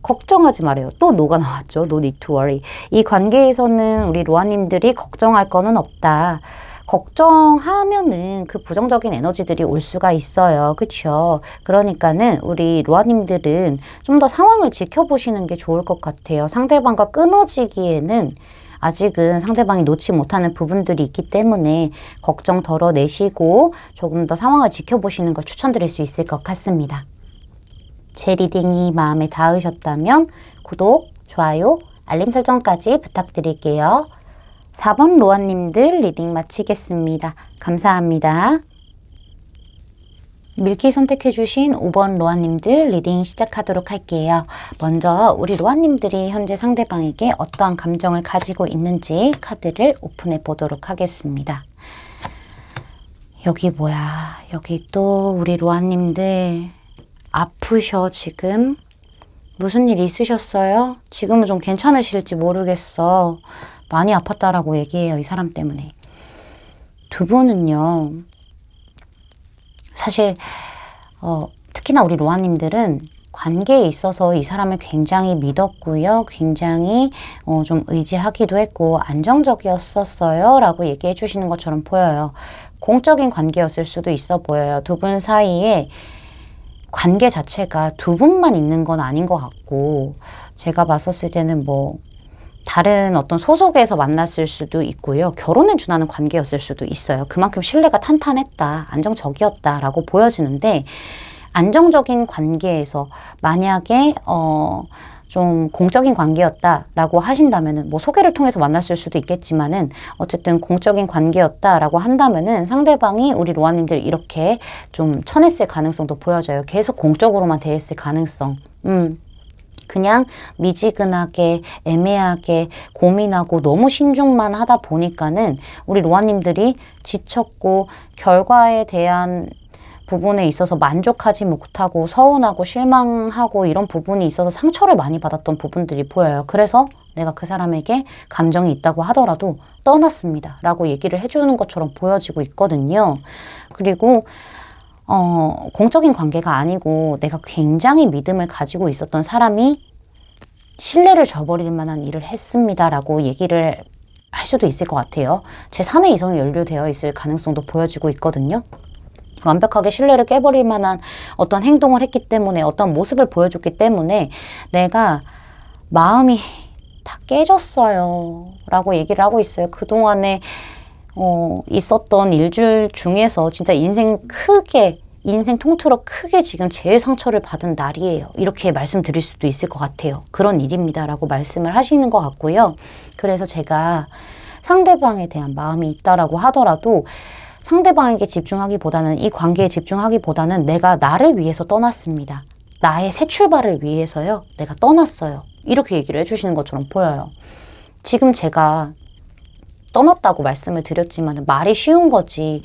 걱정하지 말아요. 또 노가 나왔죠. No need to worry. 이 관계에서는 우리 로아님들이 걱정할 거는 없다. 걱정하면은 그 부정적인 에너지들이 올 수가 있어요. 그쵸? 그러니까는 우리 로아님들은 좀 더 상황을 지켜보시는 게 좋을 것 같아요. 상대방과 끊어지기에는 아직은 상대방이 놓지 못하는 부분들이 있기 때문에 걱정 덜어내시고 조금 더 상황을 지켜보시는 걸 추천드릴 수 있을 것 같습니다. 제 리딩이 마음에 닿으셨다면 구독, 좋아요, 알림 설정까지 부탁드릴게요. 4번 로아님들 리딩 마치겠습니다. 감사합니다. 밀키 선택해주신 5번 로아님들 리딩 시작하도록 할게요. 먼저 우리 로아님들이 현재 상대방에게 어떠한 감정을 가지고 있는지 카드를 오픈해 보도록 하겠습니다. 여기 뭐야? 여기 또 우리 로아님들 아프셔 지금? 무슨 일 있으셨어요? 지금은 좀 괜찮으실지 모르겠어. 많이 아팠다라고 얘기해요. 이 사람 때문에. 두 분은요. 사실 특히나 우리 로아님들은 관계에 있어서 이 사람을 굉장히 믿었고요. 굉장히 좀 의지하기도 했고 안정적이었었어요. 라고 얘기해 주시는 것처럼 보여요. 공적인 관계였을 수도 있어 보여요. 두 분 사이에 관계 자체가 두 분만 있는 건 아닌 것 같고 제가 봤었을 때는 뭐 다른 어떤 소속에서 만났을 수도 있고요. 결혼에 준하는 관계였을 수도 있어요. 그만큼 신뢰가 탄탄했다, 안정적이었다 라고 보여지는데 안정적인 관계에서 만약에 좀 공적인 관계였다라고 하신다면은 뭐 소개를 통해서 만났을 수도 있겠지만은 어쨌든 공적인 관계였다라고 한다면은 상대방이 우리 로아님들 이렇게 좀 쳐냈을 가능성도 보여져요. 계속 공적으로만 대했을 가능성. 그냥 미지근하게 애매하게 고민하고 너무 신중만 하다 보니까는 우리 로아님들이 지쳤고 결과에 대한 부분에 있어서 만족하지 못하고 서운하고 실망하고 이런 부분이 있어서 상처를 많이 받았던 부분들이 보여요. 그래서 내가 그 사람에게 감정이 있다고 하더라도 떠났습니다 라고 얘기를 해주는 것처럼 보여지고 있거든요. 그리고 공적인 관계가 아니고 내가 굉장히 믿음을 가지고 있었던 사람이 신뢰를 저버릴 만한 일을 했습니다 라고 얘기를 할 수도 있을 것 같아요. 제3의 이성이 연루되어 있을 가능성도 보여지고 있거든요. 완벽하게 신뢰를 깨버릴 만한 어떤 행동을 했기 때문에 어떤 모습을 보여줬기 때문에 내가 마음이 다 깨졌어요 라고 얘기를 하고 있어요. 그동안에 있었던 일들 중에서 진짜 인생 통틀어 크게 지금 제일 상처를 받은 날이에요. 이렇게 말씀드릴 수도 있을 것 같아요. 그런 일입니다 라고 말씀을 하시는 것 같고요. 그래서 제가 상대방에 대한 마음이 있다라고 하더라도 상대방에게 집중하기보다는 이 관계에 집중하기보다는 내가 나를 위해서 떠났습니다. 나의 새 출발을 위해서요. 내가 떠났어요. 이렇게 얘기를 해주시는 것처럼 보여요. 지금 제가 떠났다고 말씀을 드렸지만 말이 쉬운 거지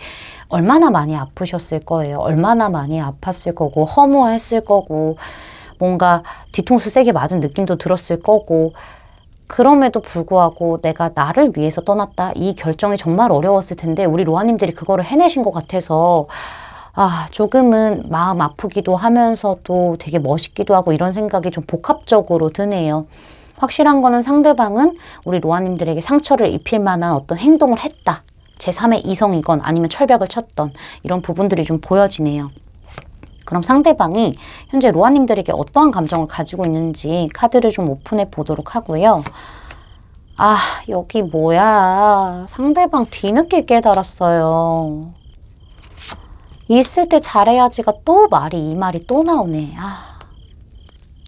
얼마나 많이 아프셨을 거예요. 얼마나 많이 아팠을 거고 허무했을 거고 뭔가 뒤통수 세게 맞은 느낌도 들었을 거고 그럼에도 불구하고 내가 나를 위해서 떠났다. 이 결정이 정말 어려웠을 텐데 우리 로아님들이 그거를 해내신 것 같아서 조금은 마음 아프기도 하면서도 되게 멋있기도 하고 이런 생각이 좀 복합적으로 드네요. 확실한 거는 상대방은 우리 로아님들에게 상처를 입힐 만한 어떤 행동을 했다. 제3의 이성이건 아니면 철벽을 쳤던 이런 부분들이 좀 보여지네요. 그럼 상대방이 현재 로아님들에게 어떠한 감정을 가지고 있는지 카드를 좀 오픈해 보도록 하고요. 여기 뭐야. 상대방 뒤늦게 깨달았어요. 있을 때 잘해야지가 또 이 말이 또 나오네.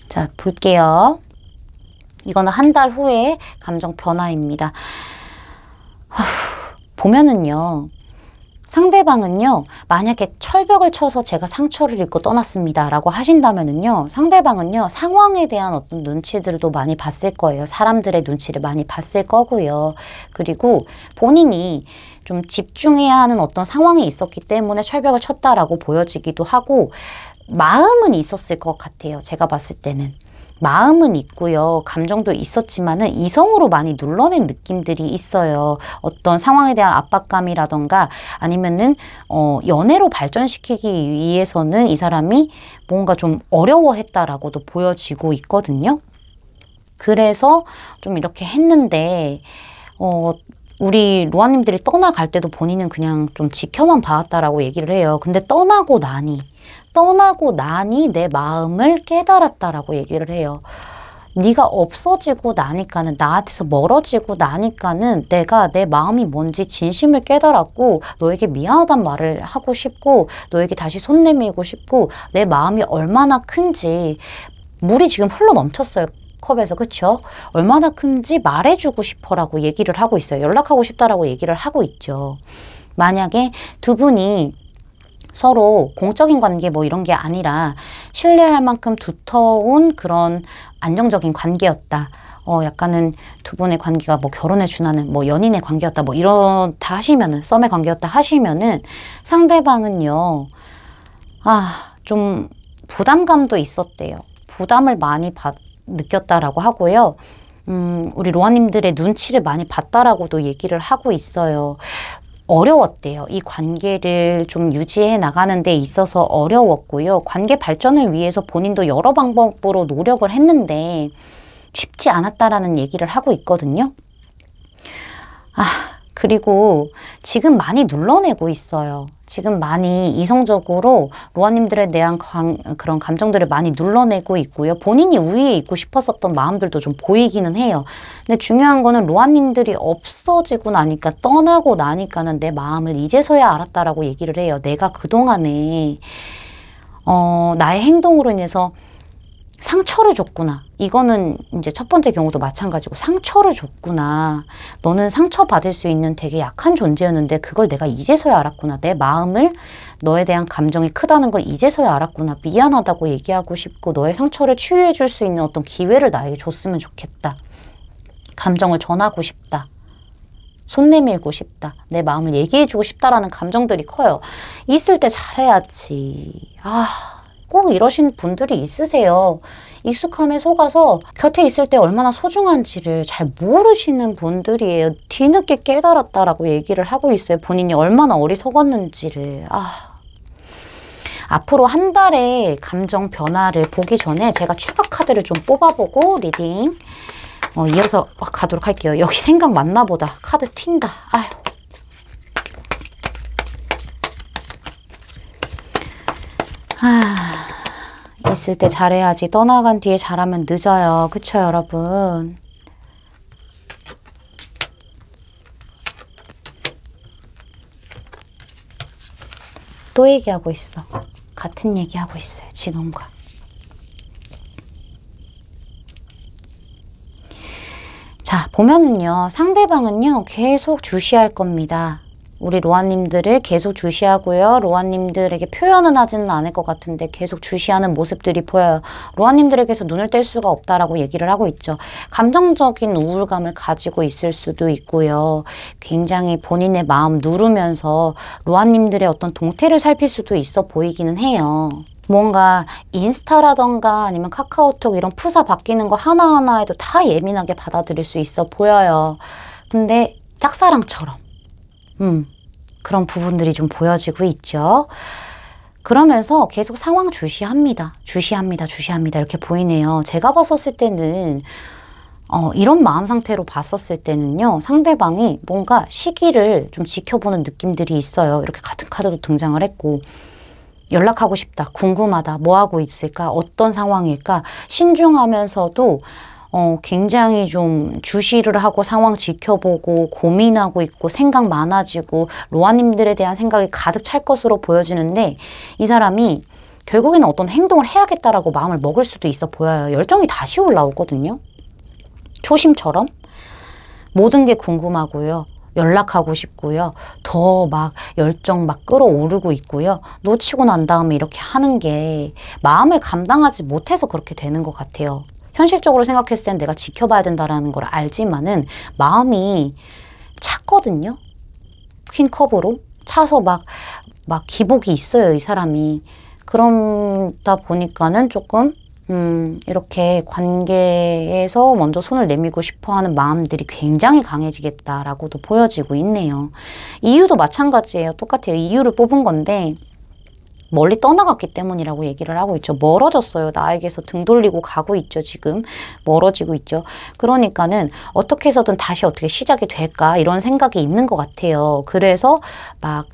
자, 볼게요. 이거는 한 달 후의 감정 변화입니다. 보면은요. 상대방은요. 만약에 철벽을 쳐서 제가 상처를 입고 떠났습니다 라고 하신다면은요. 상대방은요. 상황에 대한 어떤 눈치들도 많이 봤을 거예요. 사람들의 눈치를 많이 봤을 거고요. 그리고 본인이 좀 집중해야 하는 어떤 상황이 있었기 때문에 철벽을 쳤다라고 보여지기도 하고 마음은 있었을 것 같아요. 제가 봤을 때는. 마음은 있고요. 감정도 있었지만은 이성으로 많이 눌러낸 느낌들이 있어요. 어떤 상황에 대한 압박감이라던가 아니면은 연애로 발전시키기 위해서는 이 사람이 뭔가 좀 어려워했다라고도 보여지고 있거든요. 그래서 좀 이렇게 했는데 우리 로아님들이 떠나갈 때도 본인은 그냥 좀 지켜만 봐왔다라고 얘기를 해요. 근데 떠나고 나니 내 마음을 깨달았다라고 얘기를 해요. 네가 없어지고 나니까는, 나한테서 멀어지고 나니까는 내가 내 마음이 뭔지 진심을 깨달았고 너에게 미안하단 말을 하고 싶고 너에게 다시 손 내밀고 싶고 내 마음이 얼마나 큰지, 물이 지금 흘러 넘쳤어요. 컵에서. 그쵸? 얼마나 큰지 말해주고 싶어라고 얘기를 하고 있어요. 연락하고 싶다라고 얘기를 하고 있죠. 만약에 두 분이 서로 공적인 관계 뭐 이런 게 아니라 신뢰할 만큼 두터운 그런 안정적인 관계였다. 약간은 두 분의 관계가 뭐 결혼에 준하는 뭐 연인의 관계였다. 뭐 이렇다 하시면은, 썸의 관계였다 하시면은 상대방은요, 좀 부담감도 있었대요. 부담을 많이 느꼈다라고 하고요. 우리 로아님들의 눈치를 많이 봤다라고도 얘기를 하고 있어요. 어려웠대요. 이 관계를 좀 유지해 나가는 데 있어서 어려웠고요. 관계 발전을 위해서 본인도 여러 방법으로 노력을 했는데 쉽지 않았다라는 얘기를 하고 있거든요. 그리고 지금 많이 눌러내고 있어요. 지금 많이 이성적으로 로아님들에 대한 그런 감정들을 많이 눌러내고 있고요. 본인이 우위에 있고 싶었었던 마음들도 좀 보이기는 해요. 근데 중요한 거는 로아님들이 없어지고 나니까, 떠나고 나니까는 내 마음을 이제서야 알았다라고 얘기를 해요. 내가 그동안에 나의 행동으로 인해서 상처를 줬구나. 이거는 이제 첫 번째 경우도 마찬가지고, 상처를 줬구나. 너는 상처받을 수 있는 되게 약한 존재였는데 그걸 내가 이제서야 알았구나. 내 마음을, 너에 대한 감정이 크다는 걸 이제서야 알았구나. 미안하다고 얘기하고 싶고 너의 상처를 치유해 줄 수 있는 어떤 기회를 나에게 줬으면 좋겠다. 감정을 전하고 싶다. 손 내밀고 싶다. 내 마음을 얘기해주고 싶다라는 감정들이 커요. 있을 때 잘해야지. 꼭 이러신 분들이 있으세요. 익숙함에 속아서 곁에 있을 때 얼마나 소중한지를 잘 모르시는 분들이에요. 뒤늦게 깨달았다라고 얘기를 하고 있어요. 본인이 얼마나 어리석었는지를. 앞으로 한 달의 감정 변화를 보기 전에 제가 추가 카드를 좀 뽑아보고 리딩 이어서 가도록 할게요. 여기 생각 맞나 보다. 카드 튄다. 있을 때 잘해야지. 떠나간 뒤에 잘하면 늦어요. 그쵸, 여러분? 또 얘기하고 있어. 같은 얘기하고 있어요. 지금과. 자, 보면은요. 상대방은요. 계속 주시할 겁니다. 우리 로아님들을 계속 주시하고요. 로아님들에게 표현은 하지는 않을 것 같은데 계속 주시하는 모습들이 보여요. 로아님들에게서 눈을 뗄 수가 없다라고 얘기를 하고 있죠. 감정적인 우울감을 가지고 있을 수도 있고요. 굉장히 본인의 마음 누르면서 로아님들의 어떤 동태를 살필 수도 있어 보이기는 해요. 뭔가 인스타라던가 아니면 카카오톡 이런 프사 바뀌는 거 하나하나에도 다 예민하게 받아들일 수 있어 보여요. 근데 짝사랑처럼 그런 부분들이 좀 보여지고 있죠. 그러면서 계속 상황 주시합니다. 이렇게 보이네요. 제가 봤었을 때는 이런 마음 상태로 봤었을 때는요. 상대방이 뭔가 시기를 좀 지켜보는 느낌들이 있어요. 이렇게 같은 카드도 등장을 했고, 연락하고 싶다, 궁금하다, 뭐하고 있을까, 어떤 상황일까, 신중하면서도 굉장히 좀 주시를 하고 상황 지켜보고 고민하고 있고 생각 많아지고 로아님들에 대한 생각이 가득 찰 것으로 보여지는데, 이 사람이 결국에는 어떤 행동을 해야겠다라고 마음을 먹을 수도 있어 보여요. 열정이 다시 올라오거든요. 초심처럼 모든 게 궁금하고요. 연락하고 싶고요. 더 막 열정 막 끌어오르고 있고요. 놓치고 난 다음에 이렇게 하는 게 마음을 감당하지 못해서 그렇게 되는 것 같아요. 현실적으로 생각했을 땐 내가 지켜봐야 된다는 걸 알지만은 마음이 찼거든요. 퀸컵으로 차서 막 기복이 있어요, 이 사람이. 그러다 보니까는 조금 이렇게 관계에서 먼저 손을 내밀고 싶어하는 마음들이 굉장히 강해지겠다라고도 보여지고 있네요. 이유도 마찬가지예요. 똑같아요. 이유를 뽑은 건데 멀리 떠나갔기 때문이라고 얘기를 하고 있죠. 멀어졌어요. 나에게서 등 돌리고 가고 있죠. 지금 멀어지고 있죠. 그러니까는 어떻게 해서든 다시 어떻게 시작이 될까 이런 생각이 있는 것 같아요. 그래서 막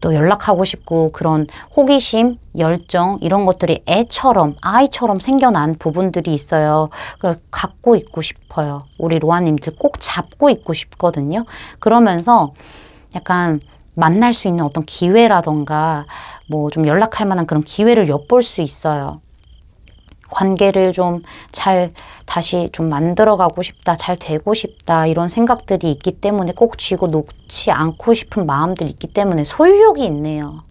또 연락하고 싶고 그런 호기심, 열정 이런 것들이 애처럼 아이처럼 생겨난 부분들이 있어요. 그걸 갖고 있고 싶어요. 우리 로아님들 꼭 잡고 있고 싶거든요. 그러면서 약간 만날 수 있는 어떤 기회라던가 뭐 좀 연락할 만한 그런 기회를 엿볼 수 있어요. 관계를 좀 잘 다시 좀 만들어가고 싶다, 잘 되고 싶다 이런 생각들이 있기 때문에 꼭 쥐고 놓지 않고 싶은 마음들이 있기 때문에 소유욕이 있네요.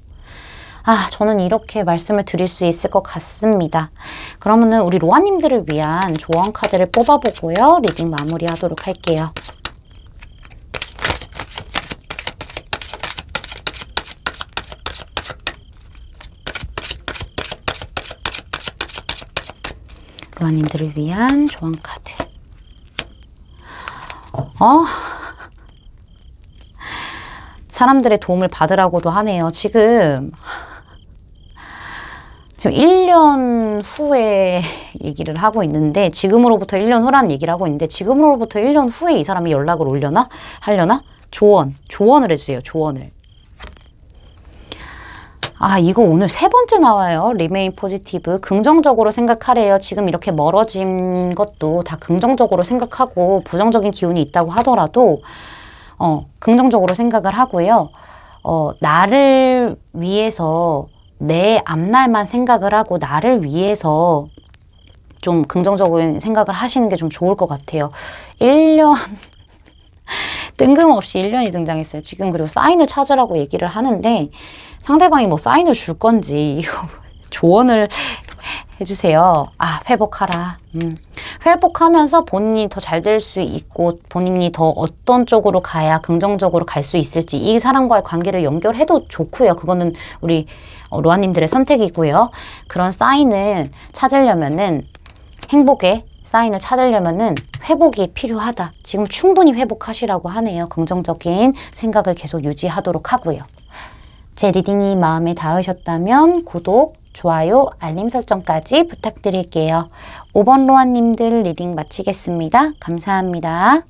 아, 저는 이렇게 말씀을 드릴 수 있을 것 같습니다. 그러면은 우리 로아님들을 위한 조언 카드를 뽑아보고요. 리딩 마무리하도록 할게요. 로아님들을 위한 조언 카드. 사람들의 도움을 받으라고도 하네요. 지금 1년 후에 얘기를 하고 있는데 지금으로부터 1년 후라는 얘기를 하고 있는데 지금으로부터 1년 후에 이 사람이 연락을 올려나? 하려나? 조언을 해주세요. 조언을. 아, 이거 오늘 3번째 나와요. Remain Positive. 긍정적으로 생각하래요. 지금 이렇게 멀어진 것도 다 긍정적으로 생각하고 부정적인 기운이 있다고 하더라도 긍정적으로 생각을 하고요. 나를 위해서 내 앞날만 생각을 하고 나를 위해서 좀 긍정적인 생각을 하시는 게 좀 좋을 것 같아요. 1년 뜬금없이 1년이 등장했어요. 지금 그리고 사인을 찾으라고 얘기를 하는데 상대방이 뭐 사인을 줄 건지 조언을 해주세요. 아, 회복하라. 회복하면서 본인이 더 잘 될 수 있고 본인이 더 어떤 쪽으로 가야 긍정적으로 갈 수 있을지 이 사람과의 관계를 연결해도 좋고요. 그거는 우리 로아님들의 선택이고요. 그런 사인을 찾으려면은 행복의 사인을 찾으려면은 회복이 필요하다. 지금 충분히 회복하시라고 하네요. 긍정적인 생각을 계속 유지하도록 하고요. 제 리딩이 마음에 닿으셨다면 구독, 좋아요, 알림 설정까지 부탁드릴게요. 5번 로아님들 리딩 마치겠습니다. 감사합니다.